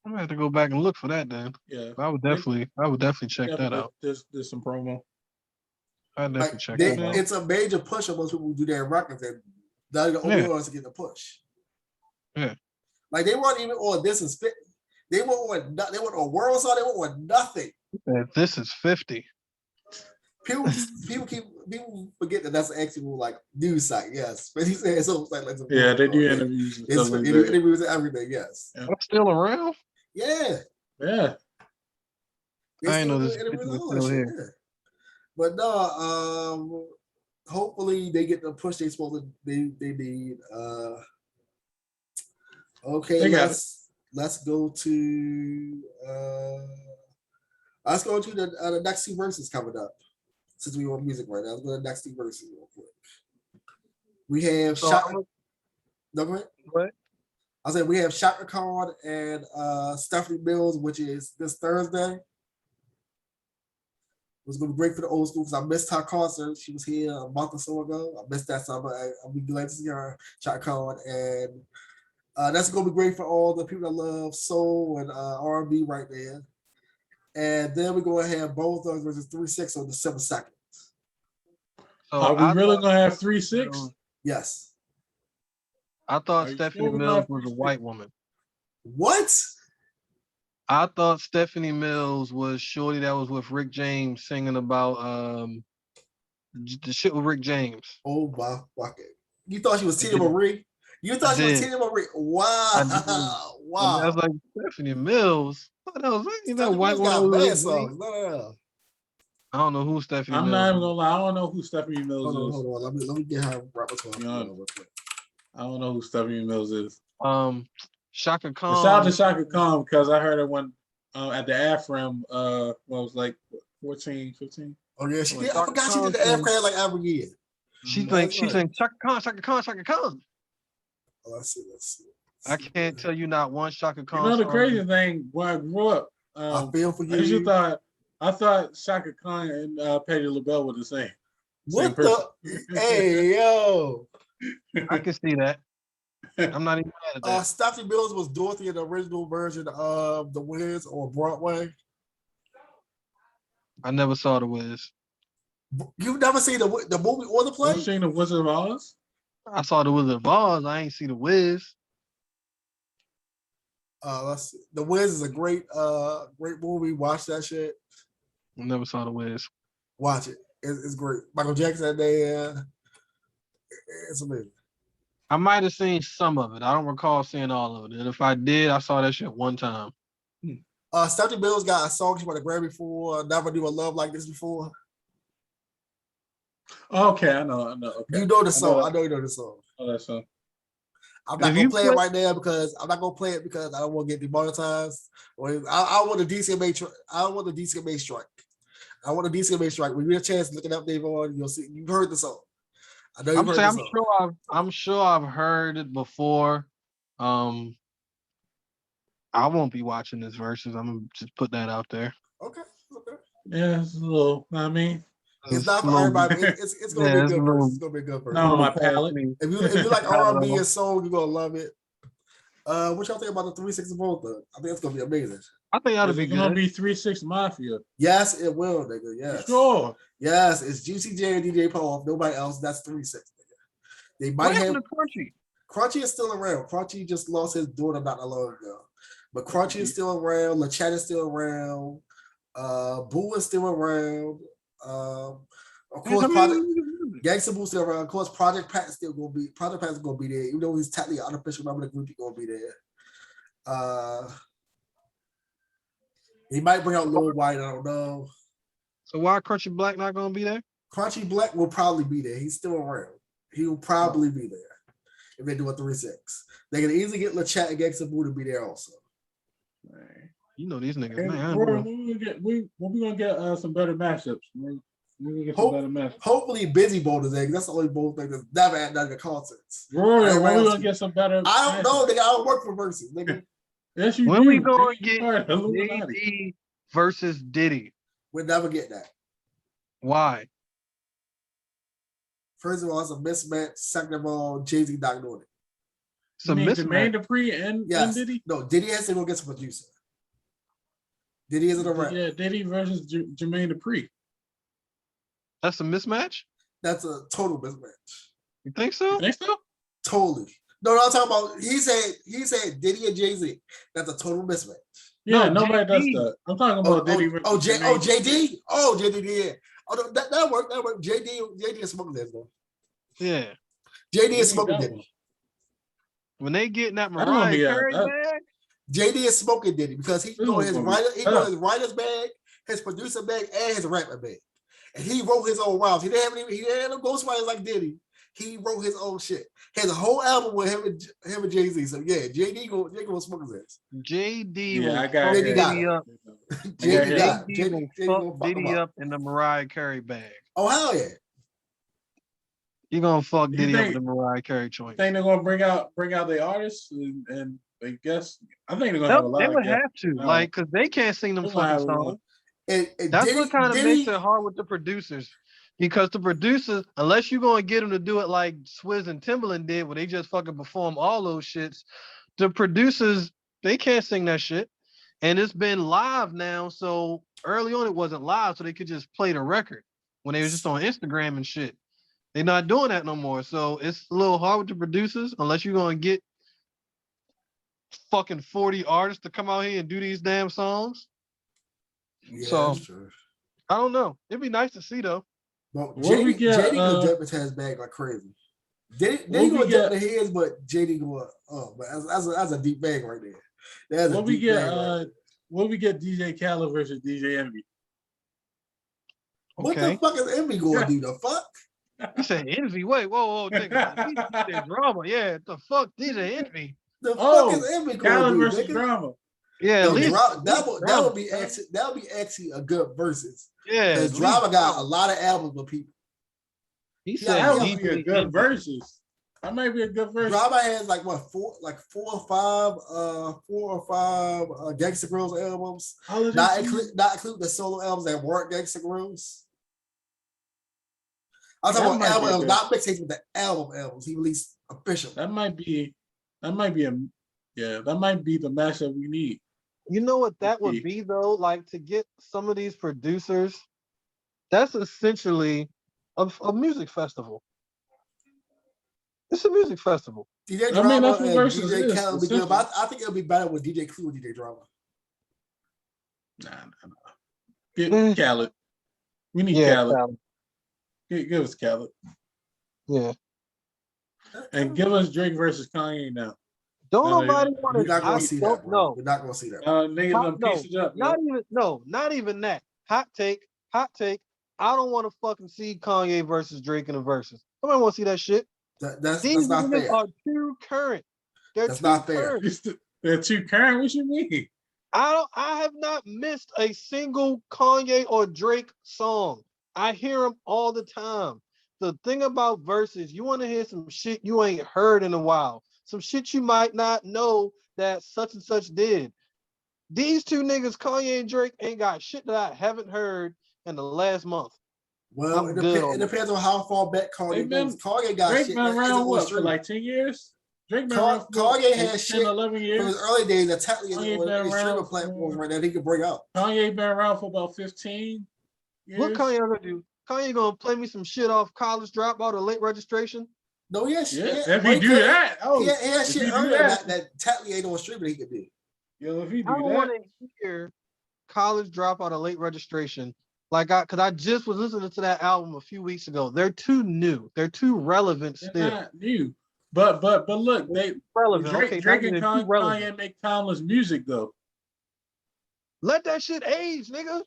I'm gonna have to go back and look for that then. Yeah, I would definitely check that out. There's some promo. I definitely check that out. It's a major push on most people who do their records, and they're the only ones to get the push. Yeah, like they weren't even on This Is 50. They weren't on World Star. They weren't on nothing. This is 50. People forget that that's an actual like news site. Yes, but he said it's almost like yeah, they do interviews. They do interviews and everything. Yes, that's still around. Yeah. I know this is still here. Yeah. But no, hopefully they get the push they supposed to. They need. Okay, let's go to the next two verses coming up. Since we want music right now, let's go to the next two verses real quick. We have Shaka. No, go ahead. What? I said we have Shaka Khan and Stephanie Mills, which is this Thursday. It was going to be great for the old school because I missed her concert. She was here a month or so ago. I missed that, so I'll be glad to see her, Shaka Khan, and that's going to be great for all the people that love soul and R&B right there. And then we're going to have both those versus 3-6 on December 2nd. So are we really going to have 3-6? Yes. I thought Stephanie Mills was a white woman. What? I thought Stephanie Mills was shorty that was with Rick James singing about the shit with Rick James. Oh my fucking! You thought she was Tina Marie? You thought she was Tina Marie? Wow! Wow! I was like Stephanie Mills. What else? White woman bad songs. No. I don't know who Stephanie. I'm Mills not even gonna lie. I don't know who Stephanie Mills is. Hold on. Let me get her repertoire. I don't know who Stephanie Mills is. Shaka Khan. Shout out to Shaka Khan because I heard it when at the AFRAM. What was like 14, 15. Oh yeah, she did. I forgot she did the AFRAM like every year. She's saying Shaka Khan, Shaka Khan, Shaka Khan. Oh, let's see. I can't tell you not one Shaka Khan. You know the crazy thing when I grew up, I feel for you. I thought Shaka Khan and Patti LaBelle were the same. What the? Hey yo! I can see that. I'm not even mad at that. Stephanie Mills was Dorothy in the original version of The Wiz on Broadway. I never saw The Wiz. You've never seen the movie or the play? You seen The Wizard of Oz? I saw The Wizard of Oz. I ain't see The Wiz. Let's see. The Wiz is a great movie. Watch that shit. I never saw The Wiz. Watch it. It's great. Michael Jackson there. It's amazing. I might have seen some of it. I don't recall seeing all of it. And if I did, I saw that shit one time. Stephanie Mills got a song she won a Grammy for. Never Knew a Love Like This Before. Okay, I know. Okay. You know the song. I know you know the song. Oh, that song. I'm not gonna play it right now because I don't want to get demonetized. I want the DCMA. I want the DCMA strike. I want the DCMA strike. When you get a chance to look it up, Devon, you'll see. You've heard the song. I'm sure I've heard it before. I won't be watching this versus. I'm gonna just put that out there. Okay. Yeah, it's a little. I mean, it's not for everybody. It's gonna be a good verse. It's gonna be a good verse. Not on my palate. If you like R&B and soul, you're gonna love it. What y'all think about the 3-6 Volta? I think it's gonna be amazing. I think that'll be It's good. gonna be 3-6 Mafia. Yes, it will, nigga. Yes. Sure. Yes, it's Juicy J and DJ Paul. Nobody else. That's 3-6, nigga. They might have Crunchy. Crunchy is still around. Crunchy just lost his daughter not that long ago. But Crunchy is still around. LaChat is still around. Boo is still around. Of course, Gangsta Boo still around. Of course, Project Pat is still gonna be. Project Pat is gonna be there, even though he's technically an unofficial member of the group. He's gonna be there. He might bring out Lil White. I don't know. So why Crunchy Black not gonna be there? Crunchy Black will probably be there. He's still around. He will probably be there if they do a 3-6. They can easily get LaChat and Gangsta Boo to be there also. You know these niggas, And man. when we gonna get some better matchups. We're gonna get some better matchups. Hopefully, Busy Bowl is there. That's the only bowl thing that's never had none of the concerts. Roy, when we gonna get some better? I don't know, nigga. I don't work for Verzuz, nigga. Yes, you when do. we gonna get Jay-Z versus Diddy? We'll never get that. Why? First of all, it's a mismatch. Second of all, Jay-Z not doing it. It's a Jermaine Dupri and Diddy? No, Diddy has to go get some producer. Diddy isn't a rap. Yeah, Diddy versus Jermaine Dupri. That's a mismatch? That's a total mismatch. You think so? You think so? Totally. No, I'm talking about he said Diddy and Jay-Z. That's a total mismatch. Yeah, No, nobody does JD. that. I'm talking about Diddy versus JD. Oh, JD, yeah. Oh, no, that worked. That worked. JD is smoking this though. Yeah. JD is smoking Diddy. When they get in that Mariah Carey bag, JD is smoking Diddy because he got his writer's bag, his producer bag, and his rapper bag. And he wrote his own rhymes. He didn't have no ghostwriters like Diddy. He wrote his own shit. He has a whole album with him and Jay-Z. So yeah, JD gonna smoke his ass. JD will fuck Diddy up. JD will fuck Diddy up in the Mariah Carey bag. Oh hell yeah. You gonna fuck Diddy up in the Mariah Carey joint. Think they're gonna bring out the artists and I guess I think they're gonna have a lot. They would have to, like, because they can't sing them fucking songs. And that's Diddy, what kind of makes it hard with the producers. Because the producers, unless you're going to get them to do it like Swizz and Timbaland did, where they just fucking perform all those shits, the producers, they can't sing that shit. And it's been live now, so early on it wasn't live, so they could just play the record when they was just on Instagram and shit. They're not doing that no more, so it's a little hard with the producers, unless you're going to get fucking 40 artists to come out here and do these damn songs. Yeah, so, that's true. I don't know. It'd be nice to see, though. Well, JD gonna jump into his bag like crazy. JD gonna jump into his, but JD going, but that's a deep bag right there. What we get DJ Khaled versus DJ Envy. What the fuck is Envy going to do? The fuck? You said Envy? Wait, whoa, nigga. You said drama. Yeah, the fuck, DJ Envy. The fuck is Envy going to do? Versus drama. Yeah, no, that would be actually a good versus. Yeah, because Drama got a lot of albums with people. He said that would be a good versus. That might be a good versus. Drama has like what four or five Gangsta Grills albums. Not include the solo albums that weren't Gangsta Grills. I'm talking about albums, not mixtapes, but the albums he released officially. That might be the matchup we need. You know what that would be though? Like to get some of these producers, that's essentially a music festival. It's a music festival. DJ Drama and DJ Khaled be good, but I think it'll be better with DJ Clue and DJ Drama. Nah. Get Khaled. We need Khaled. Give us Khaled. Yeah. And give us Drake versus Kanye now. Don't nobody want to. We're not going to see that. No, we're not going to see that. Niggas gonna piece it up. Not even that. Hot take. I don't want to fucking see Kanye versus Drake in the verses. Nobody want to see that shit. That's These not fair. Are too current. That's not fair. They're too current. What you mean? I have not missed a single Kanye or Drake song. I hear them all the time. The thing about verses, you want to hear some shit you ain't heard in a while. Some shit you might not know that such and such did. These two niggas, Kanye and Drake, ain't got shit that I haven't heard in the last month. Well, it depends on how far back Kanye goes. Kanye got Drake shit. Been around for like 10 years? Drake been around for Kanye had 10, 11 years. From his early days, that technically Kanye on been his streaming around platforms for- right now, he can bring out. Kanye been around for about 15 years. What Kanye gonna do? Kanye gonna play me some shit off College Dropout or Late Registration? No, yes, Yeah, if he do that, he had shit earlier that technically ain't on streaming he could do. Yo, if he do I don't want to hear College Dropout or Late Registration. Because I just was listening to that album a few weeks ago. They're too new. They're too relevant still. They're not new. But look, they relevant. Drake and Kanye make timeless music though. Let that shit age, nigga.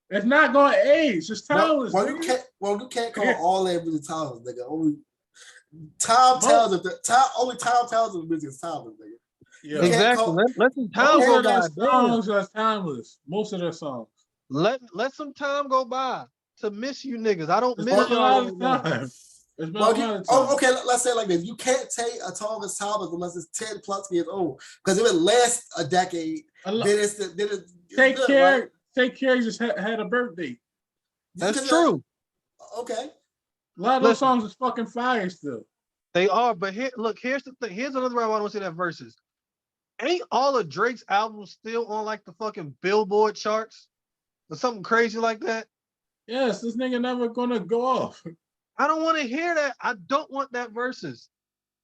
It's not going to age. It's timeless. Well, you can't call all that music timeless, nigga. Only time tells if only time tells if the music is timeless, nigga. Yeah. Exactly. Let some time go by. Songs are timeless. Most of their songs. Let some time go by to miss you niggas. I don't miss you y'all. all the time. Okay, let's say it like this. You can't take a song as timeless unless it's 10 plus years old. Because if it lasts a decade, Take Care. Right? Take Care just had a birthday. That's true. Okay. A lot of those songs is fucking fire still. They are, but here's the thing. Here's another way I want to say that verses. Ain't all of Drake's albums still on like the fucking Billboard charts or something crazy like that? Yes, this nigga never gonna go off. I don't want to hear that. I don't want that verses.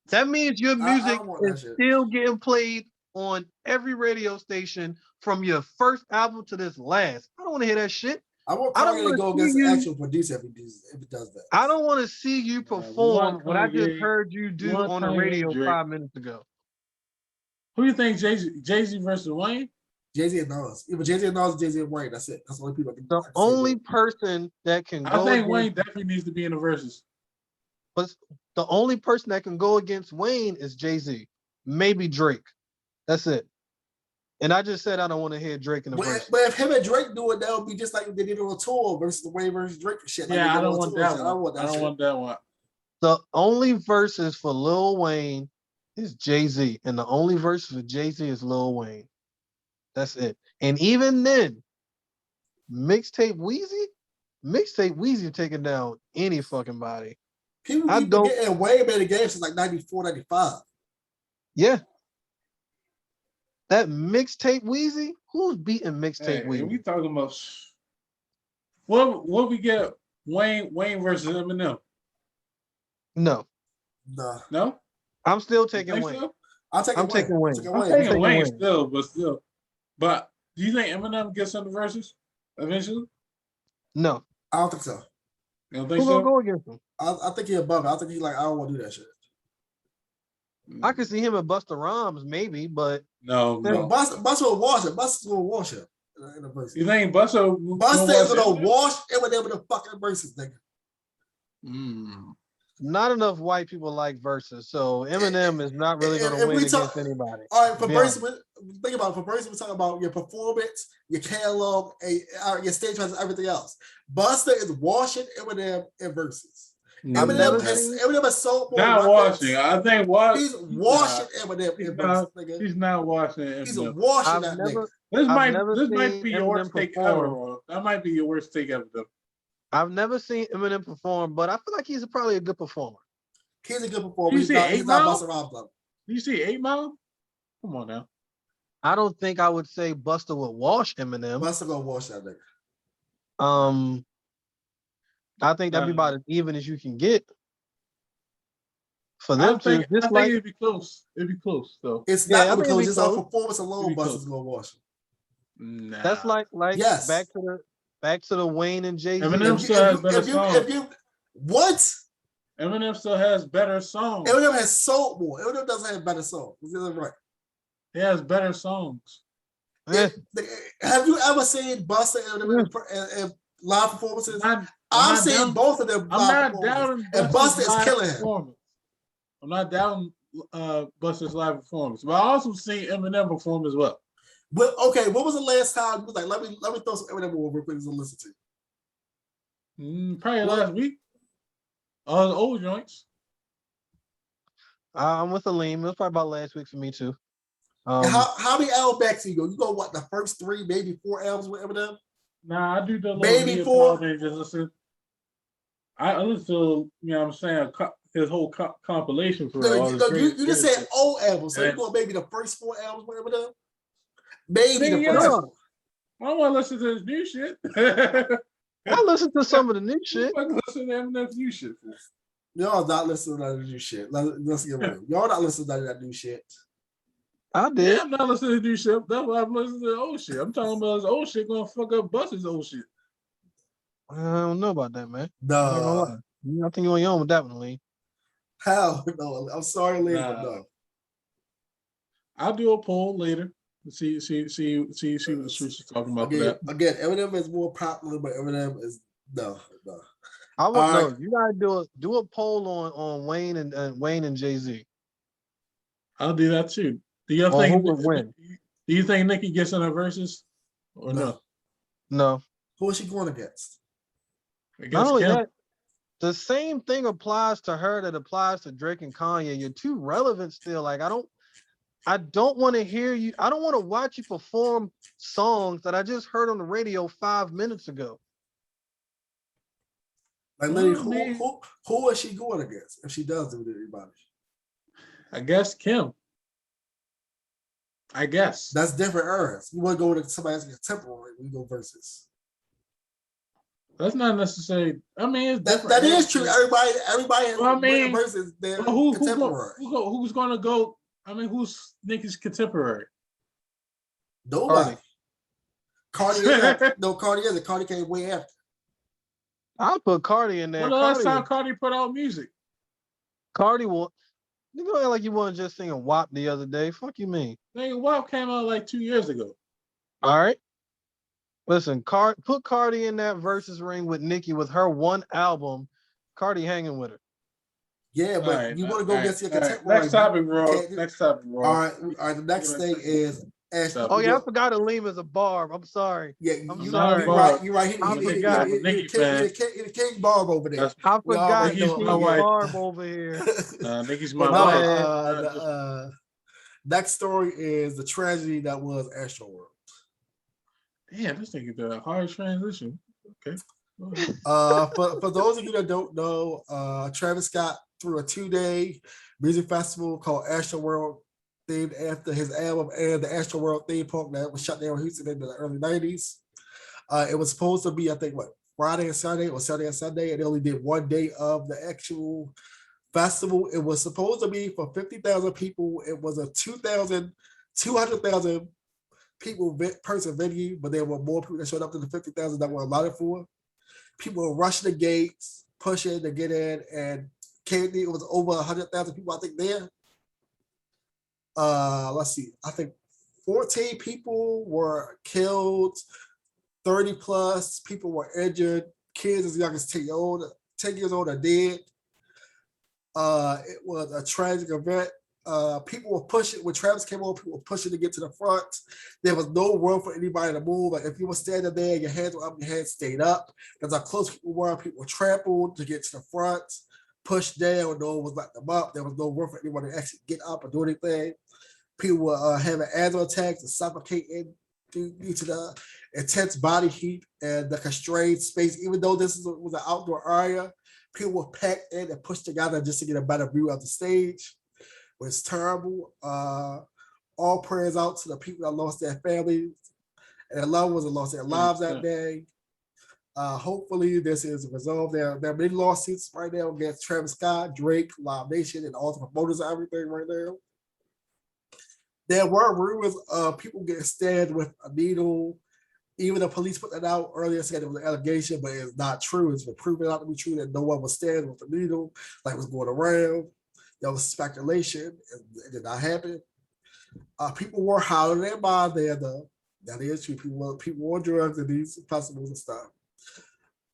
That means your music is still getting played on every radio station from your first album to this last. I don't want to hear that shit. I don't want to go against the actual producer if it does that. I don't want to see you perform what I just heard you do on the radio 5 minutes ago. Who do you think, Jay-Z versus Wayne? Jay-Z and Nas. Even Jay-Z and Nas, Jay-Z and Wayne. That's it. That's the only people. The only person that can go. I think Wayne definitely needs to be in the verses. But the only person that can go against Wayne is Jay-Z. Maybe Drake. That's it. And I just said I don't want to hear Drake in the verse. But if him and Drake do it, that would be just like they did on a tour versus the Wayne versus Drake shit. Yeah, I don't want that one. I don't want that one. The only verses for Lil Wayne is Jay-Z, and the only verse for Jay-Z is Lil Wayne. That's it. And even then, mixtape Weezy taking down any fucking body. People keep getting way better games since like 94, 95. Yeah. That mixtape Weezy? Who's beating mixtape Weezy? We talking about what we get Wayne versus Eminem? No. No? I'm still taking Wayne. So? I'm taking Wayne. I'm taking Wayne still. But do you think Eminem gets on the verses eventually? No. I don't think so. You don't think Who's gonna go against him? I think he's above it. I think he's like, I don't want to do that shit. I could see him and Busta Rhymes maybe, but no. Busta will wash it. Busta's gonna wash it. You think Busta is gonna wash Eminem in the fucking verses, nigga? Not enough white people like verses, so Eminem is not really going to win against anybody. All right, for verses, think about it. For verses, we're talking about your performance, your catalog, your stage presence, everything else. Busta is washing Eminem in verses. Eminem has sold more. Not washing. I think he's washing Eminem in verses, nigga. He's not washing Eminem. He's washing that nigga. This might be your worst take ever. That might be your worst take ever, though. I've never seen Eminem perform, but I feel like he's probably a good performer. He's a good performer. He's not Busta Rhymes level. You see 8 Mile? Come on now. I don't think I would say Busta would wash Eminem. Busta gonna wash that nigga. I think that'd be about as even as you can get. For them I think it'd be close. It'd be close, though. It's not gonna be close. Just our performance alone, Busta's gonna wash him. Nah. That's like yes. Back to the Wayne and Jay-Z. Eminem still has better songs. What? Eminem still has better songs. Eminem has sold more. Eminem doesn't have better songs. Is that right? He has better songs. Have you ever seen Busta and live performances? I'm seeing both of them live performances. And Busta is killing him. I'm not doubting Busta's live performance, but I also seen Eminem perform as well. But okay, what was the last time you was like, let me throw some Eminem over real quick to listen to? Probably last week. The old joints. I'm with Aleem. It was probably about last week for me too. How many albums back do you go? You go what, the first 3, maybe 4 albums with Eminem? Nah, I do the maybe 4. I listen to, you know what I'm saying, his whole compilation for No, all you just said old albums, so you going maybe the first 4 albums, whatever them? Maybe the first 4. I don't want to listen to his new shit. I listen to some of the new shit. I listen to Eminem's new shit. Y'all not listening to that new shit. Let's get real. Y'all not listening to that new shit. I did. Yeah, I'm not listening to new shit. That's why I'm listening to the old shit. I'm talking about his old shit gonna fuck up Buster's old shit. I don't know about that, man. No. I think you're on your own with that one, Lee. Hell no. I'm sorry, Lee, but no. I'll do a poll later. See what she's talking about. Again, Eminem is more popular, but Eminem is no. I would know. You gotta do a poll on Wayne and Wayne and Jay-Z. I'll do that too. Do you think who would win? Do you think Nicki gets in her verses or no? No. Who is she going against? Not only that, the same thing applies to her that applies to Drake and Kanye. You're too relevant still. Like I don't want to hear you. I don't want to watch you perform songs that I just heard on the radio 5 minutes ago. Like, literally, who is she going against if she does do it to everybody? I guess Kim. I guess that's different eras. You want to go with somebody else's contemporary, we go versus. That's not necessary. I mean, that is true. Everybody has versus their contemporary. Who's going to go? I mean, who's Nicki's contemporary? Nobody. Cardi isn't. Cardi came way after. I'll put Cardi in there. When the last time Cardi put out music? Cardi will. You know, like you weren't just singing WAP the other day. Fuck you mean? Nigga, WAP came out like 2 years ago. All right. Listen, put Cardi in that versus ring with Nicki with her one album. Cardi hanging with her. Yeah, but you want to go against your contemporary. Next topic, bro. Next topic, bro. All right. The next thing is Ashley. Oh yeah, I forgot Alima's a barb. I'm sorry. Yeah, I'm sorry. You're right. The King Barb over there. I forgot the Barb over here. Nicki's my wife. Next story is the tragedy that was Astroworld. Damn, this nigga did a hard transition. Okay. For those of you that don't know, Travis Scott threw a 2-day music festival called Astroworld, named after his album and the Astroworld theme park that was shut down in Houston in the early 90s. It was supposed to be, I think, Friday and Sunday or Saturday and Sunday, and they only did 1 day of the actual festival. It was supposed to be for 50,000 people. It was a 200,000 people person venue, but there were more people that showed up than the 50,000 that were allotted for. People were rushing the gates, pushing to get in, and it was over 100,000 people, I think, there. Let's see, I think 14 people were killed, 30 plus people were injured, kids as young as 10 years old are dead. It was a tragic event. People were pushing, when Travis came on, people were pushing to get to the front. There was no room for anybody to move. Like if you were standing there, your hands were up, your hands stayed up. That's how close people were. People were trampled to get to the front, pushed down, no one was letting them up. There was no room for anyone to actually get up or do anything. People were having asthma attacks and suffocating due to the intense body heat and the constrained space. Even though this was an outdoor area, people were packed in and pushed together just to get a better view of the stage. It was terrible. All prayers out to the people that lost their families and their loved ones that lost their lives that day. Hopefully this is resolved. There are many lawsuits right now against Travis Scott, Drake, Live Nation, and all the promoters and everything right now. There were rumors of people getting stabbed with a needle. Even the police put that out earlier, said it was an allegation, but it's not true. It's been proven out to be true that no one was stabbed with a needle, like it was going around. There was speculation. It did not happen. People were hollering their mind there, though. That is true. People were on drugs and these festivals and stuff.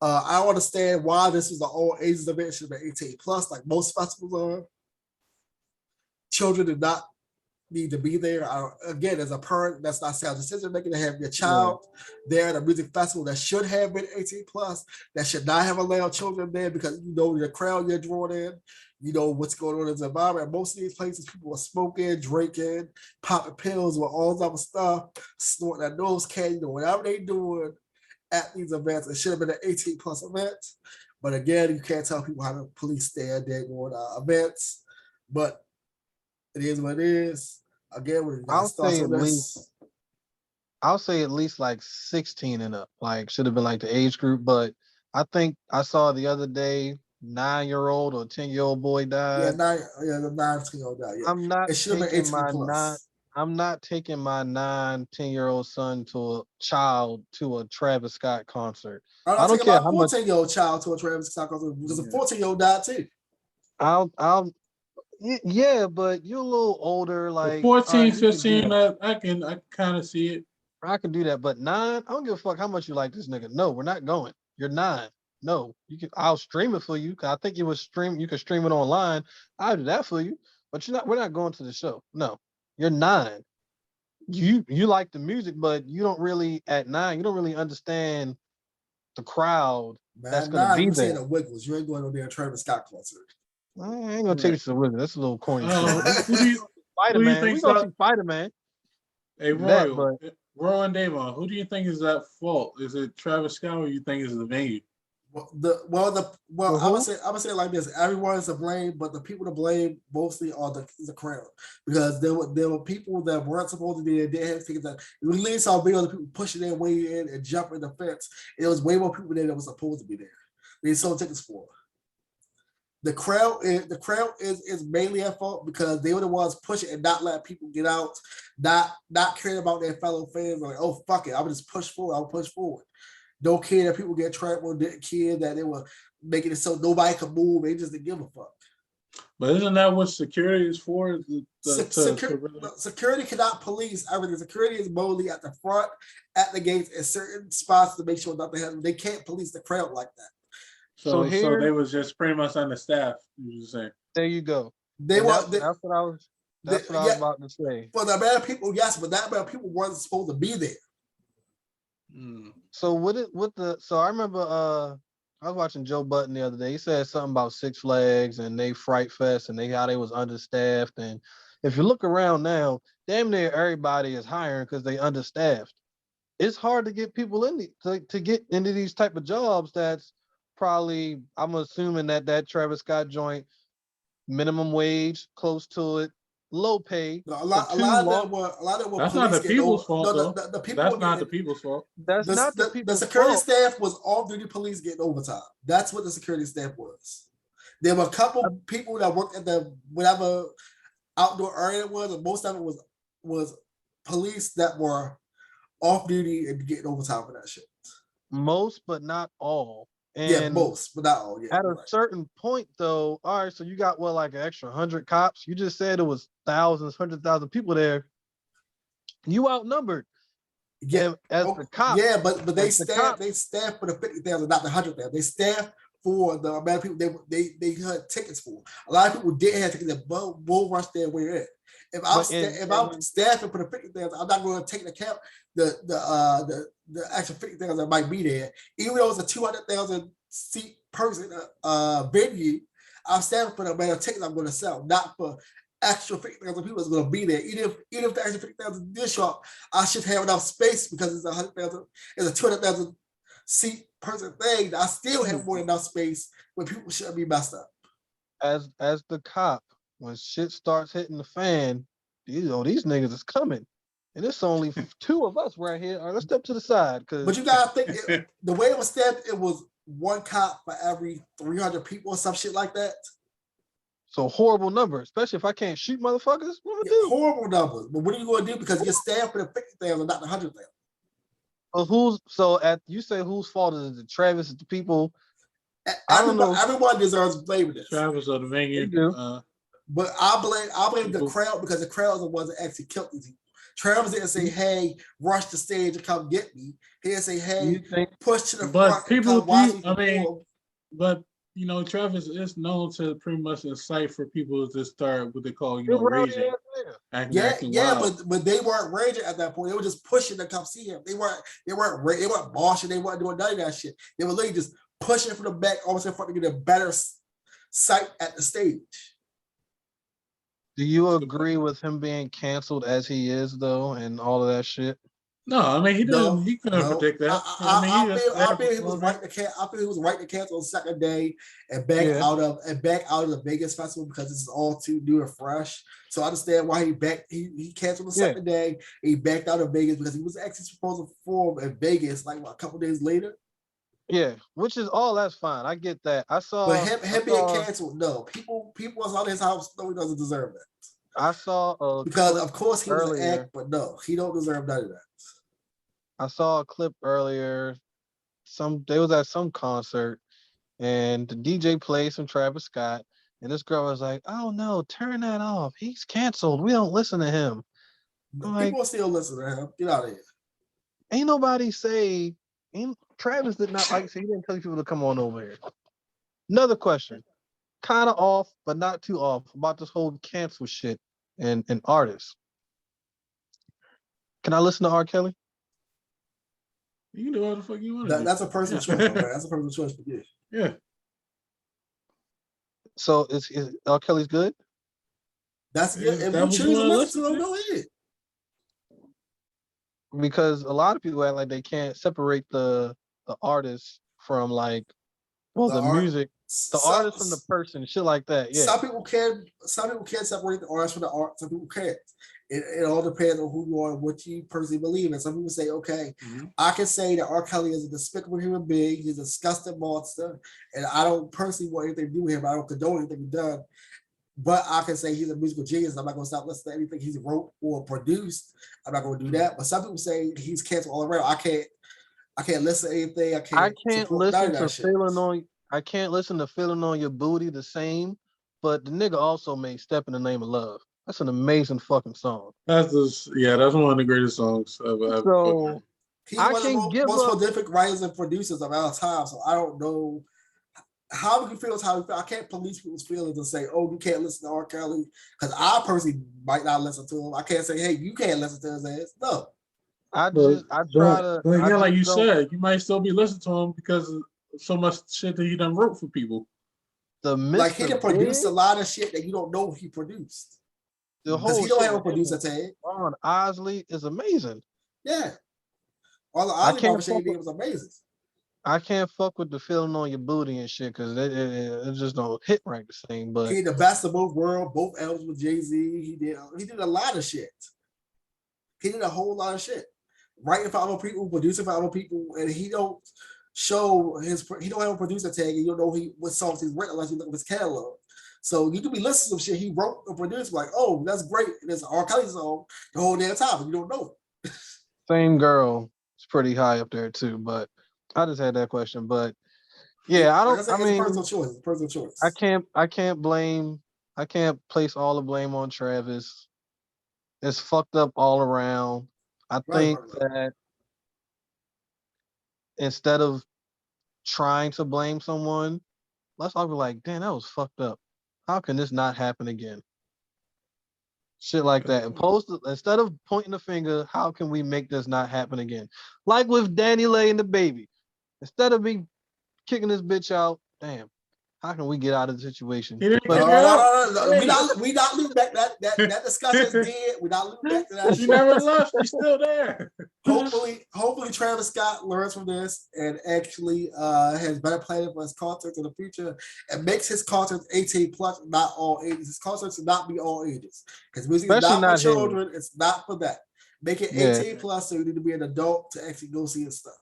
I don't understand why this was an all ages event. It should have been 18 plus, like most festivals are. Children did not need to be there. Again, as a parent, that's not sound decision making to have your child there at a music festival that should have been 18 plus, that should not have allowed children there because you know the crowd you're drawn in, you know what's going on in the environment. Most of these places, people were smoking, drinking, popping pills with all this other stuff, snorting that nose candy, whatever they doing at these events. It should have been an 18 plus event, But again, you can't tell people how the police stand there going events. But it is what it is. Again, when I'll say on this, I'll say at least like 16 and up. Like should have been like the age group, but I think I saw the other day 9-year-old or 10-year-old boy died. The 9-10-year-old died. Yeah. I'm not it should have been 18 plus. I'm not taking my 9-10-year-old son to a Travis Scott concert. I don't care how much 14-year-old child to a Travis Scott concert because a 14-year-old died too. Yeah, but you're a little older, like 14, 15. I can kind of see it. I can do that, but 9, I don't give a fuck how much you like this nigga. No, we're not going. You're 9. No, you can. I'll stream it for you. Cause I think you can stream it online. I'll do that for you, but we're not going to the show. No, you're 9. You like the music, but you don't really at 9. You don't really understand the crowd that's gonna be there. The Wiggles. You ain't going to their Travis Scott concert. I ain't gonna take you to the Wiggles. That's a little corny. Who do you We gonna see Spider-Man. Hey, Royal and Devon, who do you think is at fault? Is it Travis Scott or you think it's the venue? I'm gonna say it like this: everyone is to blame, but the people to blame mostly are the crowd because there were people that weren't supposed to be there. They had tickets that we really saw videos of people pushing their way in and jumping the fence. It was way more people there that were supposed to be there. They sold tickets for. The crowd is mainly at fault because they were the ones pushing and not letting people get out, not caring about their fellow fans. Like, oh fuck it, I would just push forward. I'll push forward. Don't care that people get trampled. Didn't care that they were making it so nobody could move. They just didn't give a fuck. But isn't that what security is for? Security cannot police everything. Security is mostly at the front, at the gates, in certain spots to make sure nothing happens. They can't police the crowd like that. So they was just pretty much understaffed. You were saying. There you go. That's what I was about to say. For the amount of people, yes, but that amount of people weren't supposed to be there. So so I remember I was watching Joe Budden the other day. He said something about Six Flags and they Fright Fest and how they was understaffed. And if you look around now, damn near everybody is hiring because they understaffed. It's hard to get people to get into these type of jobs. That's probably, I'm assuming that Travis Scott joint, minimum wage, close to it, low pay. No, a lot of them were. That's not the people's fault, though. That's not the people's fault. That's not the people's fault. The security fault. staff was off-duty police getting overtime. That's what the security staff was. There were a couple people that worked at the whatever outdoor area it was, and most of it was police that were off-duty and getting overtime for that shit. Most, but not all. And most, but not all. Yeah, at a certain point, though, all right, so you got like an extra 100 cops. You just said it was thousands, 100,000 people there. You outnumbered. Yeah, the cop. Yeah, but they staff for the 50,000, not the 100,000. They staff for the amount of people they had tickets for. A lot of people didn't have tickets that bull rush their way in. If I'm staffing for the 50,000, I'm not going to take into account the actual 50,000 that might be there. Even though it's a 200,000 seat person venue, I'm staffing for the amount of tickets I'm going to sell, not for extra 50,000 people that's going to be there. Even if the extra 50,000 did show up, I should have enough space because it's 100,000, it's a 200,000 seat person thing. I still have more than enough space where people shouldn't be messed up. As the cop, when shit starts hitting the fan, these niggas is coming. And it's only 2 of us right here. All right, let's step to the side. But you gotta think, the way it was staffed, it was 1 cop for every 300 people or some shit like that. So horrible number, especially if I can't shoot motherfuckers. What do I do? Horrible numbers. But what are you going to do? Because you're staffed for the 50,000, not the 100,000. Well, you say whose fault is it? Travis, is the people? Everyone deserves blame for this. Travis or the venue. But I blame the crowd because the crowd is the ones that actually killed these people. Travis didn't say, "Hey, rush the stage and come get me." He didn't say, "Hey, push to the front." But Travis is known to pretty much incite for people to start what they call, raging. But they weren't raging at that point. They were just pushing to come see him. They weren't boshing. They weren't doing none of that shit. They were literally just pushing from the back, almost in front to get a better sight at the stage. Do you agree with him being canceled as he is, though, and all of that shit? No, I mean he didn't. No, He couldn't no. predict that. I feel he was right to cancel. I feel he was right to cancel on the second day and back out of the Vegas festival because this is all too new and fresh. So I understand why he canceled the second day. He backed out of Vegas because he was actually supposed to perform in Vegas like a couple days later. Yeah, which is all that's fine. I get that. But him being canceled, no. People was out of his house. No, he doesn't deserve that. I saw because of course he was an act, but no, he don't deserve none of that. I saw a clip earlier. They was at some concert, and the DJ played some Travis Scott, and this girl was like, "Oh no, turn that off. He's canceled. We don't listen to him." People still listen to him. Get out of here. Ain't nobody say. Travis did not like. He didn't tell people to come on over here. Another question, kind of off, but not too off about this whole cancel shit and artists. Can I listen to R. Kelly? You can do what the fuck you want. That's a personal choice, man. That's a personal choice for you. Yeah. So is R. Kelly's good? That's good. If you choose to listen to him, go ahead. Because a lot of people act like they can't separate the artist from the music, the artist from the person, shit like that. Yeah. Some people can separate the artist from the art. Some people can't. It all depends on who you are and what you personally believe in. Some people say, okay, I can say that R. Kelly is a despicable human being. He's a disgusting monster. And I don't personally want anything to do with him. I don't condone anything he's done. But I can say he's a musical genius. I'm not going to stop listening to anything he's wrote or produced. I'm not going to do that. But some people say he's canceled all around. I can't listen to anything. I can't listen to Feeling on Your Booty the same. But the nigga also made Step in the Name of Love. That's an amazing fucking song. That's one of the greatest songs ever. So he's one of the most prolific writers and producers of our time. So I don't know how he feels. I can't police people's feelings and say, "Oh, you can't listen to R. Kelly," because I personally might not listen to him. I can't say, "Hey, you can't listen to his ass." No. Like you said, you might still be listening to him because of so much shit that he done wrote for people. Like he done produced a lot of shit that you don't know he produced. Because he don't have a producer tag. Ron Osley is amazing. Yeah. All the Osley shit he did was amazing. I can't fuck with the Feeling on Your Booty and shit because it just don't hit right the same. But he did the best of both worlds, both albums with Jay-Z. He did a lot of shit. He did a whole lot of shit. Writing for other people, producing for other people, and he don't have a producer tag, and you don't know what songs he's written unless you look at his catalog. So you could be listening to shit he wrote or produced, like, oh, that's great. And it's an R. Kelly song the whole damn time, and you don't know it. Same Girl is pretty high up there too, but I just had that question. But yeah, it's a personal choice. It's a personal choice. I can't place all the blame on Travis. It's fucked up all around. I think that instead of trying to blame someone, let's all be like, damn, that was fucked up. How can this not happen again? Shit like that. Instead of pointing the finger, how can we make this not happen again? Like with Dani and Dababy. Instead of me kicking this bitch out, damn, how can we get out of the situation? No. We not looping back. That discussion is dead. We not looping back to that. You never left. You're still there. Hopefully Travis Scott learns from this and actually has better planning for his concerts in the future and makes his concerts 18 plus, not all ages. His concerts should not be all ages because music is not for children. It's not for that. Make it 18 plus, so you need to be an adult to actually go see his stuff.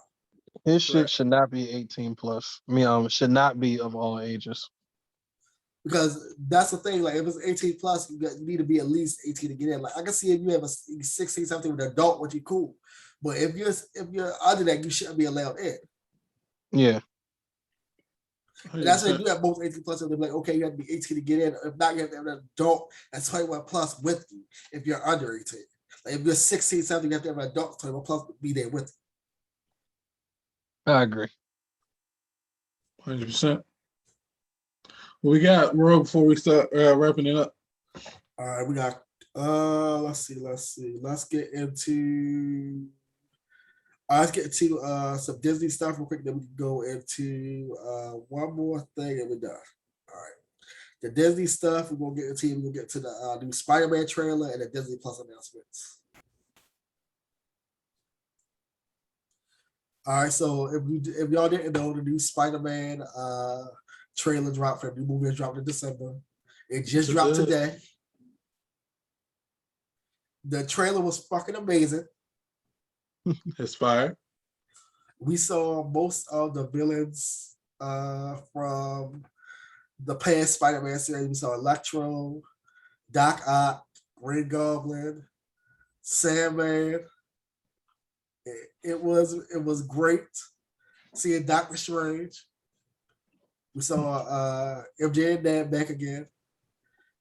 His shit should not be 18 plus. Should not be of all ages. Because that's the thing, like if it's 18 plus, you need to be at least 18 to get in. Like I can see if you have a 16 something with an adult, which you cool. But if you're under that, you shouldn't be allowed in. Yeah. And that's if you have both 18 plus, they're like, okay, you have to be 18 to get in. If not, you have to have an adult that's 21 plus with you if you're under 18. Like if you're 16 something, you have to have an adult 21 plus be there with you. I agree. 100%. We got Roy before we start wrapping it up. All right, we got let's see. Let's get into some Disney stuff real quick, then we can go into one more thing and we're done. All right. The Disney stuff, we're gonna get to the new Spider-Man trailer and the Disney Plus announcements. All right, so if y'all didn't know, the new Spider-Man trailer dropped for the new movie dropped in December. It just dropped today. The trailer was fucking amazing. It's fire. We saw most of the villains from the past Spider-Man series. We saw Electro, Doc Ock, Green Goblin, Sandman. It was great seeing Doctor Strange. We saw MJ and Dad back again.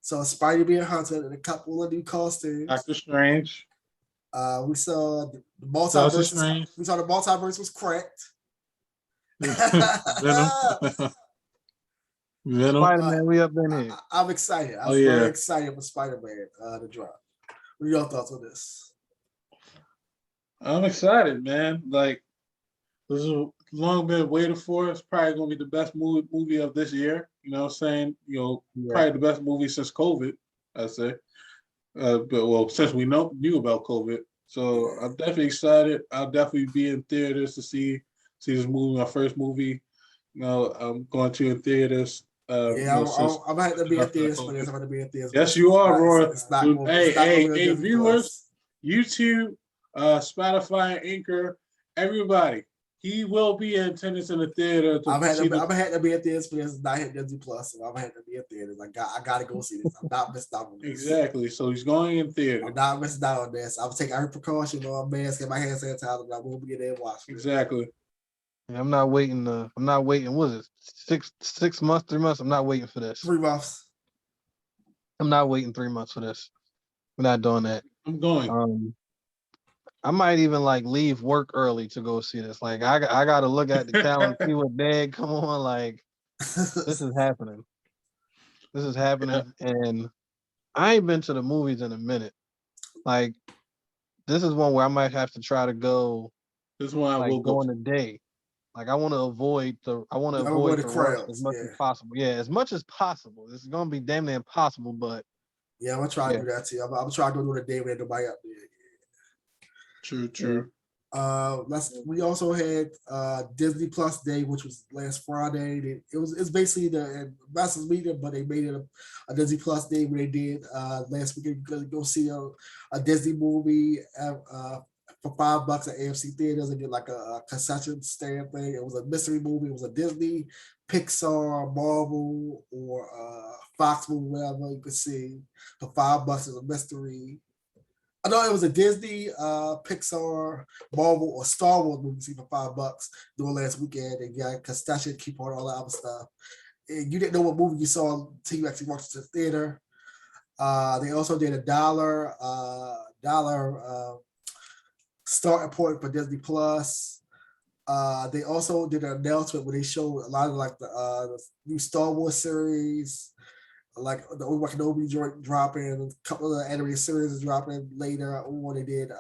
Saw Spidey being hunted and a couple of new costumes. Doctor Strange. We saw the multiverse. We saw the multiverse was cracked. Venom. Venom. Spider-Man, we up in here. I'm excited. I'm very excited for Spider-Man to drop. What are your thoughts on this? I'm excited, man. Like, this is long been waited for. It's probably gonna be the best movie of this year. You know what I'm saying? You know, probably the best movie since COVID, I'd say. But well, since we knew about COVID. So I'm definitely excited. I'll definitely be in theaters to see this movie, my first movie. You know, I'm going to in theaters. I'm gonna have to be in theaters for this. I'm gonna be in theaters. Yes, you are, Roy. Hey, viewers, YouTube, Spotify, Anchor, everybody. He will be in attendance in the theater. I'm gonna have to be in theaters for this. It's not hit Disney Plus, so I'm gonna have to be in theaters. I gotta go see this. I'm not missing out on this. Exactly. So he's going in theater. I'm not missing out on this. I'm taking every precaution on my mask and my hand sanitizer, but I will be there and watch. Exactly. Yeah, I'm not waiting. What is it? 6 months, 3 months? I'm not waiting for this. 3 months. I'm not waiting 3 months for this. We're not doing that. I'm going. I might even like leave work early to go see this. Like I got to look at the calendar, see what day. Come on, like this is happening. This is happening, and I ain't been to the movies in a minute. Like this is one where I might have to try to go. This one I will go on a day. Like I want to avoid the crowds as much as possible. Yeah, as much as possible. This is gonna be damn near impossible, but yeah, I'm gonna try to do that too. I'm gonna try to go to the day where nobody up there. True. We also had Disney Plus Day, which was last Friday. It's basically the Masters Media, but they made it a Disney Plus Day where they did last week. You could go see a Disney movie for $5 at AMC theaters and get like a concession stand thing. It was a mystery movie. It was a Disney, Pixar, Marvel, or Fox movie, whatever you could see for $5 as a mystery. I know it was a Disney, Pixar, Marvel, or Star Wars movie for $5 during last weekend. And you got concession, keep on all that other stuff. And you didn't know what movie you saw until you actually watched it in the theater. They also did a $1 starting point for Disney Plus. They also did an announcement where they showed a lot of like the new Star Wars series, like the Obi-Wan Kenobi dropping, a couple of the animated series is dropping later on. They did.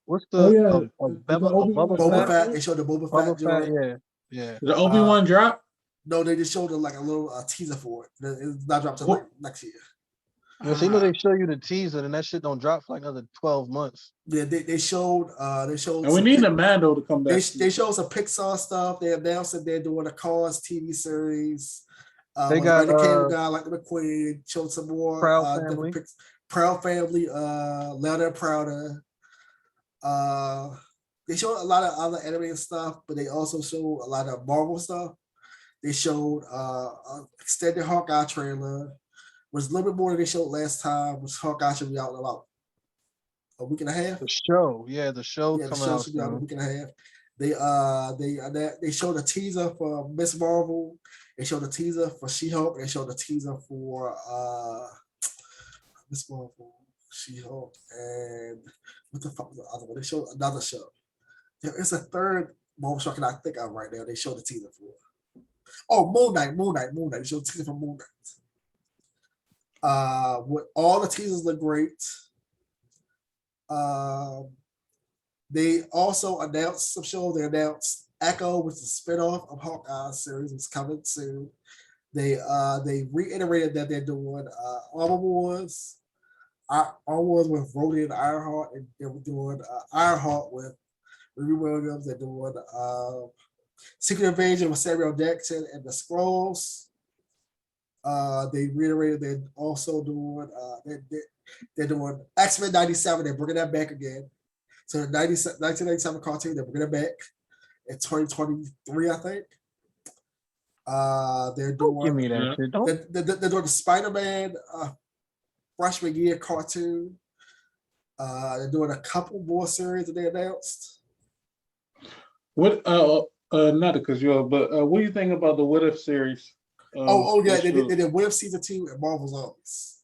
What's the Boba Fett? They showed the Boba Fett joint. Yeah. Did the Obi-Wan drop? No, they just showed like a little teaser for it. It's not dropped until next year. Yeah, so they show you the teaser, and that shit don't drop for like another 12 months. Yeah, they showed. And we need the Mando to come back. They showed some Pixar stuff. They announced that they're doing a Cars TV series. They got the cable guy like the McQueen. Showed some more Proud Family, Louder and Prouder. They showed a lot of other animated stuff, but they also showed a lot of Marvel stuff. They showed an extended Hawkeye trailer. Was a little bit more than they showed last time. Was Hawkeye should be out in about a week and a half. The show coming out should be out in a week and a half. They showed a teaser for Miss Marvel. They showed a teaser for She-Hulk. They showed a teaser for Miss Marvel, She-Hulk, and what the fuck was the other one? They showed another show. It's a third Marvel show I cannot think of right now. They showed the teaser for. Oh, Moon Knight. They showed the teaser for Moon Knight. With all the teasers look great. They also announced some shows. They announced Echo, which is a spinoff of Hawkeye series, is coming soon. They reiterated that they're doing Armor Wars with Rhodey and Ironheart, and they were doing Ironheart with Riri Williams. They're doing Secret Invasion with Samuel Jackson and the Skrulls. They reiterated they're also doing they're doing X-Men 97. They're bringing that back again. So the 1997 cartoon, they're bringing it back in 2023, I think. They're doing. Give me that shit. Don't. They're doing the Spider-Man freshman year cartoon. They're doing a couple more series that they announced. What? Not because you're, but what do you think about the What If series? Yeah, they did What If season 2 and Marvel Zombies.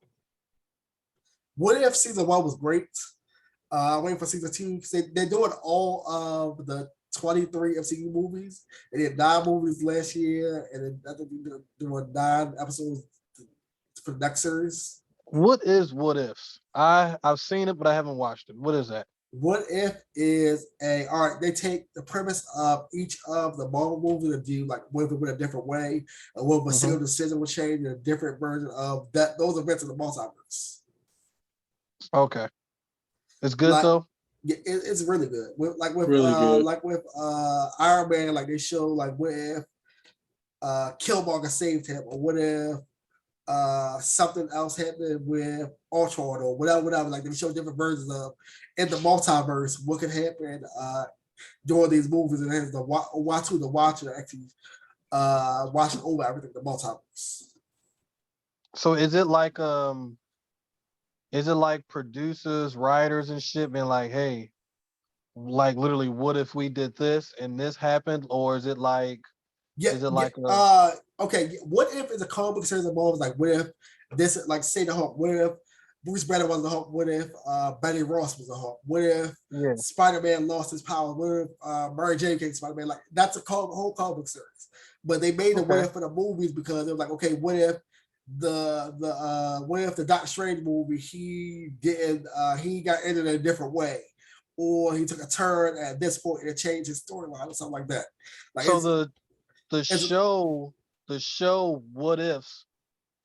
What If season 1 was great. Waiting for season 2. They're doing all of the 23 MCU movies. They did 9 movies last year, and then I think they're doing 9 episodes for the next series. What is What Ifs? I've seen it, but I haven't watched it. What is that? What If is all right, they take the premise of each of the Marvel movies and do like what if it went a different way, and what if a single decision would change in a different version of that those events in the multiverse. Okay. It's good though? Yeah, it's really good. With Iron Man, like they show like what if Killmonger saved him, or what if something else happened with Ultron or whatever. Like they show different versions of in the multiverse what could happen during these movies, and has the watcher actually watching over everything the multiverse. So is it like producers, writers, and shit being like, hey, like literally, what if we did this and this happened, or is it like? Okay, what if it's a comic book series involves like what if this, like say the Hulk, what if Bruce Banner was the Hulk, what if Betty Ross was the Hulk, what if Spider-Man lost his power, what if Mary Jane became Spider-Man, like that's a whole comic book series. But they made the what if for the movies because it was like, okay, what if the Doctor Strange movie he got ended in a different way, or he took a turn at this point and it changed his storyline or something like that. Like so the show What Ifs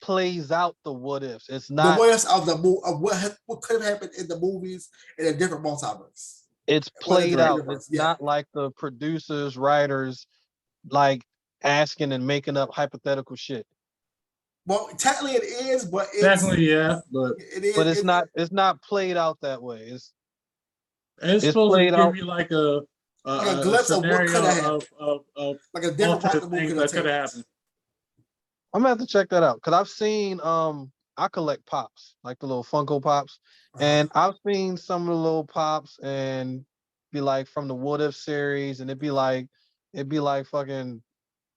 plays out the what ifs. It's not the what ifs of what could have happened in the movies in a different multiverse. It's played out. It's not like the producers, writers, like asking and making up hypothetical shit. Well, technically it is, but it's technically but it is. But it's not played out that way. It's supposed to give you like a glimpse of what could have happened, of like a different thing that could have happened. I'm gonna have to check that out because I've seen I collect pops, like the little Funko Pops, and I've seen some of the little pops and be like from the What If series, and it'd be like fucking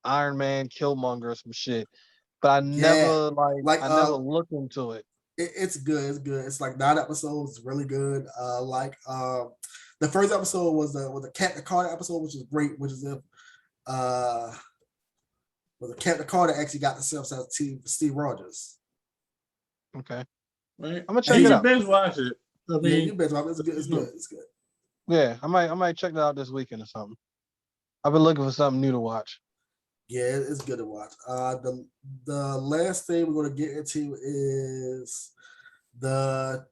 Iron Man, Killmonger, or some shit. But I never I never looked into it. It's good. It's good. It's like 9 episodes. It's really good. The first episode was the Captain Carter episode, which is great. Which is if the Captain Carter actually got themselves out to Steve Rogers. Okay, right. I'm gonna check it out. You binge watch it. You binge watch it. It's good. It's good. It's good. Yeah, I might check that out this weekend or something. I've been looking for something new to watch. Yeah, it's good to watch. The last thing we're going to get into is the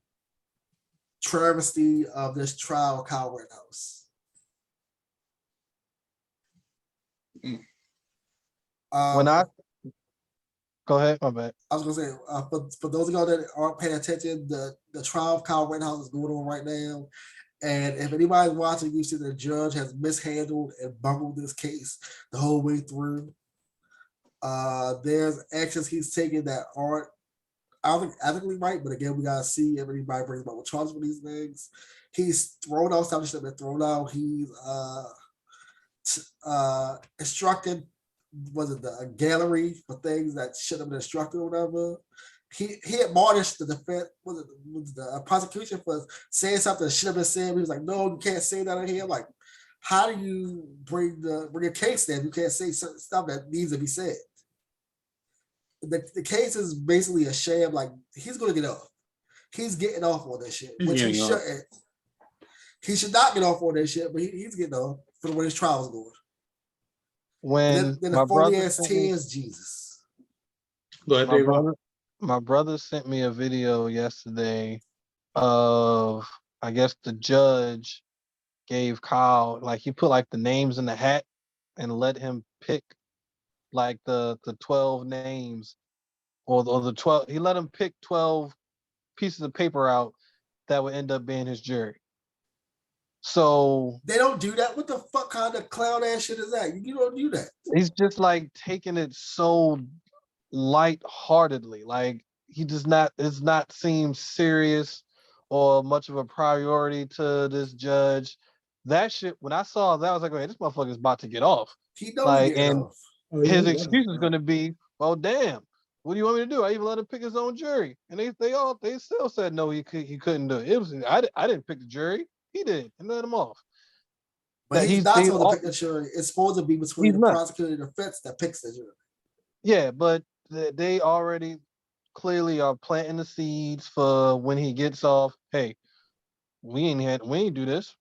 travesty of this trial of Kyle Rittenhouse. Go ahead, my bad. I was going to say, for those of y'all that aren't paying attention, the trial of Kyle Rittenhouse is going on right now. And if anybody's watching, you see the judge has mishandled and bungled this case the whole way through. There's actions he's taking that aren't, I don't think, ethically right, but again, we gotta see if anybody brings about what charges for these things. He's thrown out stuff that should have been thrown out. He's instructed, was it the gallery for things that should have been instructed or whatever. He admonished the defense, was the prosecution for saying something that should have been said. He was like, no, you can't say that in here. I'm like, how do you bring a case then? You can't say certain stuff that needs to be said. The case is basically a sham. Like, he's going to get off. He's getting off on that shit, which he shouldn't. He should not get off on that shit, but he's getting off for the way his trial is going. When then the phony ass tears, Jesus. Go ahead, my brother sent me a video yesterday of, I guess, the judge gave Kyle, like, he put like the names in the hat and let him pick like the 12 names or the 12. He let him pick 12 pieces of paper out that would end up being his jury. So they don't do that. What the fuck kind of clown ass shit is that? You don't do that. he's just like taking it so lightheartedly. Like he does not seem serious or much of a priority to this judge. That shit, when I saw that, I was like, "Hey, this motherfucker is about to get off." He don't Like, get and off. his excuse is going to be, "Well, damn, what do you want me to do? I even let him pick his own jury," and they still said no, he couldn't do it. It was I didn't pick the jury, he did, and let him off. But That he's not they supposed all, to pick the jury. It's supposed to be between he's the not. prosecutor and the defense that picks the jury. Yeah, but they already clearly are planting the seeds for when he gets off. Hey, we ain't do this.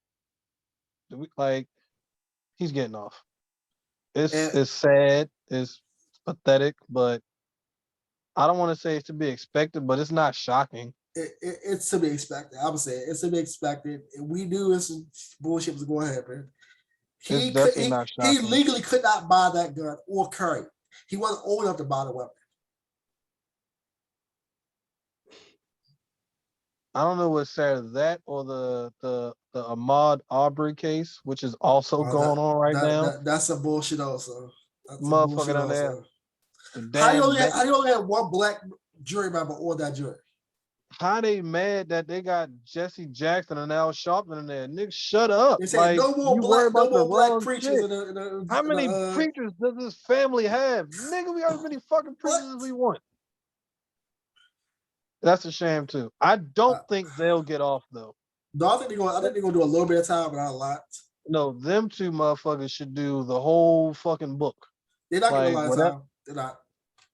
Like, he's getting off. It's sad, it's pathetic, but I don't want to say it's to be expected, but it's not shocking. It's to be expected. I'm saying it's to be expected. We knew some bullshit was going to happen. It's definitely not shocking. He legally could not buy that gun or carry it. He wasn't old enough to buy the weapon. I don't know what's sad, that or the Ahmaud Arbery case, which is also going on right now. That's some bullshit also. That's Motherfucker down there. How do you only have one black jury member on that jury? How they mad that they got Jesse Jackson and Al Sharpton in there? Nigga, shut up. They say no more black preachers in the How many preachers does this family have? Nigga, we got as many fucking preachers as we want. That's a shame too. I don't think they'll get off though. No, I think they're gonna do a little bit of time, but not a lot. No, them two motherfuckers should do the whole fucking book. They're not getting a lot of time. They're not.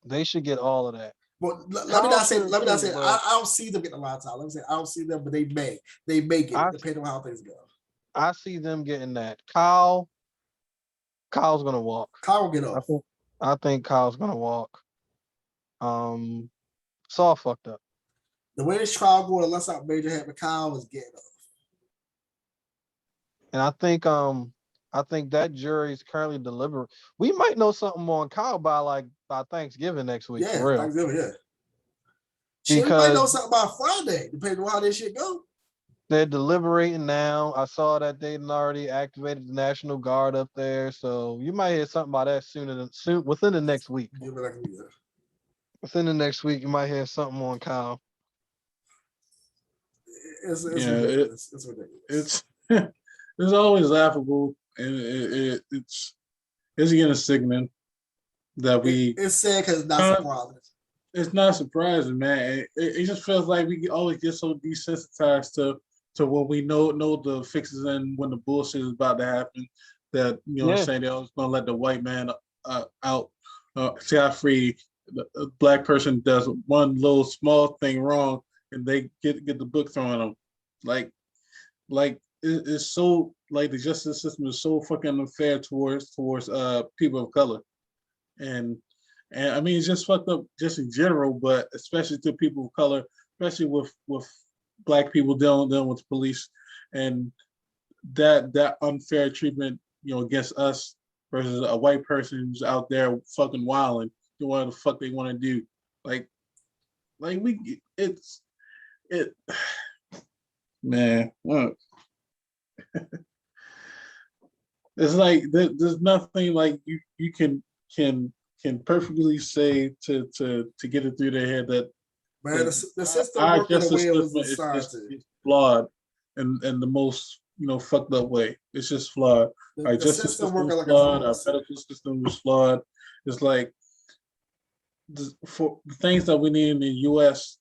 They should get all of that. Well, let me not say. I don't see them getting a lot of time. Let me say I don't see them, but they may get it, depending on how things go. I see them getting that. Kyle's gonna walk. Kyle will get off. I think Kyle's gonna walk. It's all fucked up. The way this trial going, unless something major happened, Kyle is getting off. And I think that jury is currently deliberating. We might know something more on Kyle by Thanksgiving next week. Yeah, for real. Thanksgiving, yeah. Shit, we might know something by Friday, depending on how this shit go. They're deliberating now. I saw that they'd already activated the National Guard up there, so you might hear something about that soon within the next week. Yeah. Within the next week, you might hear something on Kyle. It's ridiculous. It's ridiculous. It's always laughable, and it's again a segment that it's sad because it's not surprising. It's not surprising, man. It just feels like we always get so desensitized to when we know the fixes and when the bullshit is about to happen, that what I'm saying, they're always gonna let the white man out scot-free. A black person does one little small thing wrong and they get the book thrown at them. Like it's so, like, the justice system is so fucking unfair towards people of color. And I mean, it's just fucked up just in general, but especially to people of color, especially with black people dealing with the police, and that unfair treatment, against us versus a white person who's out there fucking wilding, doing what the fuck they want to do. Man, what? It's like there's nothing like you can perfectly say to get it through their head that, man, the system our working the way it was system designed is flawed in the most fucked up way. It's just flawed. Our justice system is flawed. Our medical system is flawed. It's like, for the things that we need in the U.S.,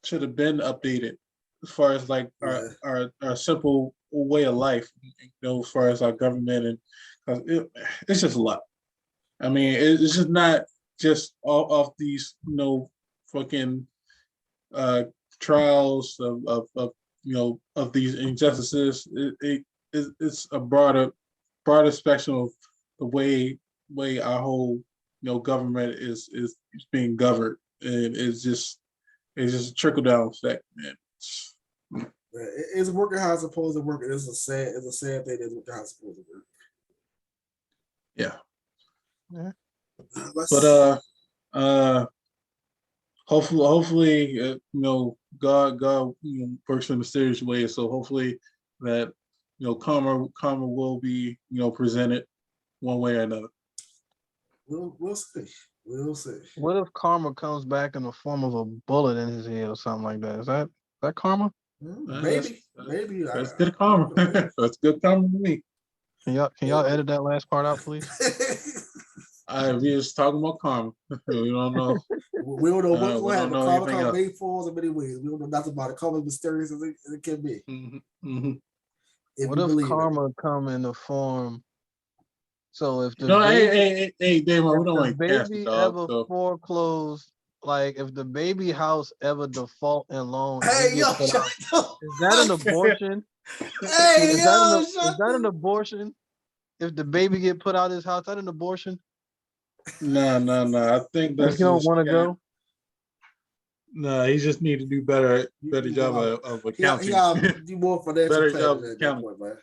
should have been updated as far as like our simple way of life, as far as our government, and it's just a lot. I mean, it's just not just off these fucking trials of these injustices. It's a broader spectrum of the way our whole government is being governed, and it's just a trickle down effect, man. It's working how it's supposed to work. It's a sad thing that's working how it's supposed to work. Yeah. But hopefully, God, works in mysterious ways. So hopefully that, karma will be, presented one way or another. We'll see. We'll see. What if karma comes back in the form of a bullet in his head or something like that? Is that karma? Maybe. That's good karma. That's good karma to me. Can y'all edit that last part out, please? We just talking about karma. We don't know. We don't know what's going to happen. Karma comes many forms in many ways. We don't know nothing about it. Karma is mysterious as it can be. Mm-hmm. What if karma come in the form? So if the hey, Dave, we don't want to cast the dog. Ever foreclosed, like if the baby house ever default in loan, hey, yo, is that an abortion? Hey, is that an abortion? If the baby get put out of his house, is that an abortion? No. I think that's. You don't want to go. No, he just need to do better job of accounting. You more financial better job at that point, man.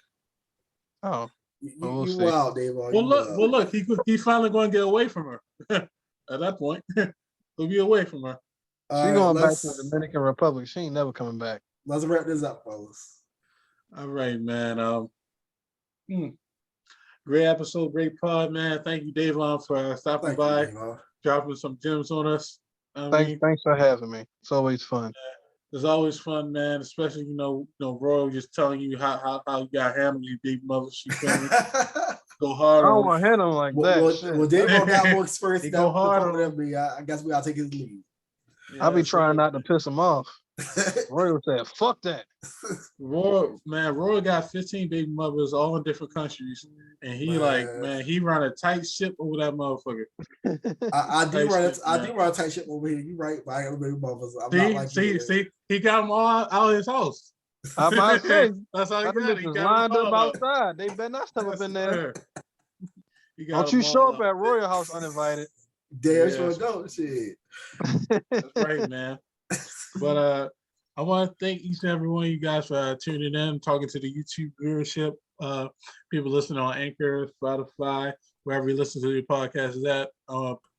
Oh. You wild, Dave. Well, look, he's finally going to get away from her. At that point, he'll be away from her. She's going back to the Dominican Republic. She ain't never coming back. Let's wrap this up, fellas. All right, man. Great episode, great pod, man. Thank you, Davon, for stopping by, dropping some gems on us. Thanks for having me. It's always fun. It's always fun, man. Especially, Royal just telling you how you got handled, you big mother. She go hard. I don't want to hit him like that. Well, Davon got more experience than go hard than me. I guess we gotta take his lead. Yeah, I'll be trying not to piss him off. Royal said, "Fuck that." Roy got 15 baby mothers all in different countries, and he he run a tight ship over that motherfucker. I do run a tight ship over here. You right, but I got baby mothers. I'm not like see, he got them all out of his house. I'm about to say, that's all he got. He lined up outside. They better not step up in there. Don't you show up at Royal House uninvited. Damn sure don't. Shit. That's right, man. But I want to thank each and every one of you guys for tuning in, talking to the YouTube viewership. People listening on Anchor, Spotify, wherever you listen to your podcast is at.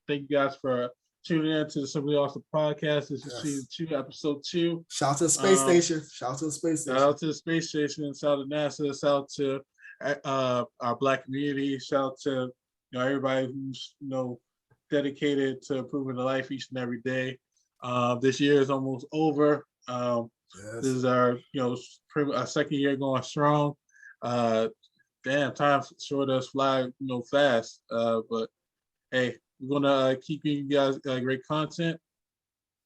Thank you guys for tuning in to the Simply Awesome podcast. This is season 2, episode 2. Shout out to the space station. Shout out to the space station. Shout out to the space station. Shout out to NASA. Shout out to our Black community. Shout out to everybody who's dedicated to improving the life each and every day. This year is almost over. This is our our second year going strong. Damn, time sure does fly fast. But hey, we're gonna keep giving you guys great content.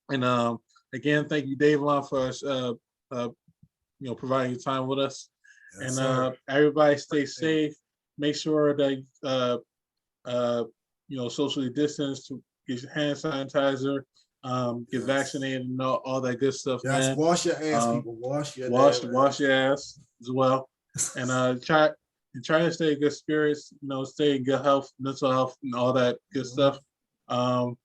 And again, thank you, Davon, for providing your time with us. Yes, and everybody stay safe. Make sure that socially distance, to get your hand sanitizer, get vaccinated, and all that good stuff. Yes, man. Wash your ass, people. Wash your ass as well. And try to stay in good spirits, stay in good health, mental health, and all that good stuff. No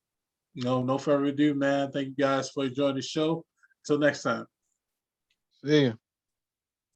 further ado, man. Thank you guys for joining the show. Until next time. See ya.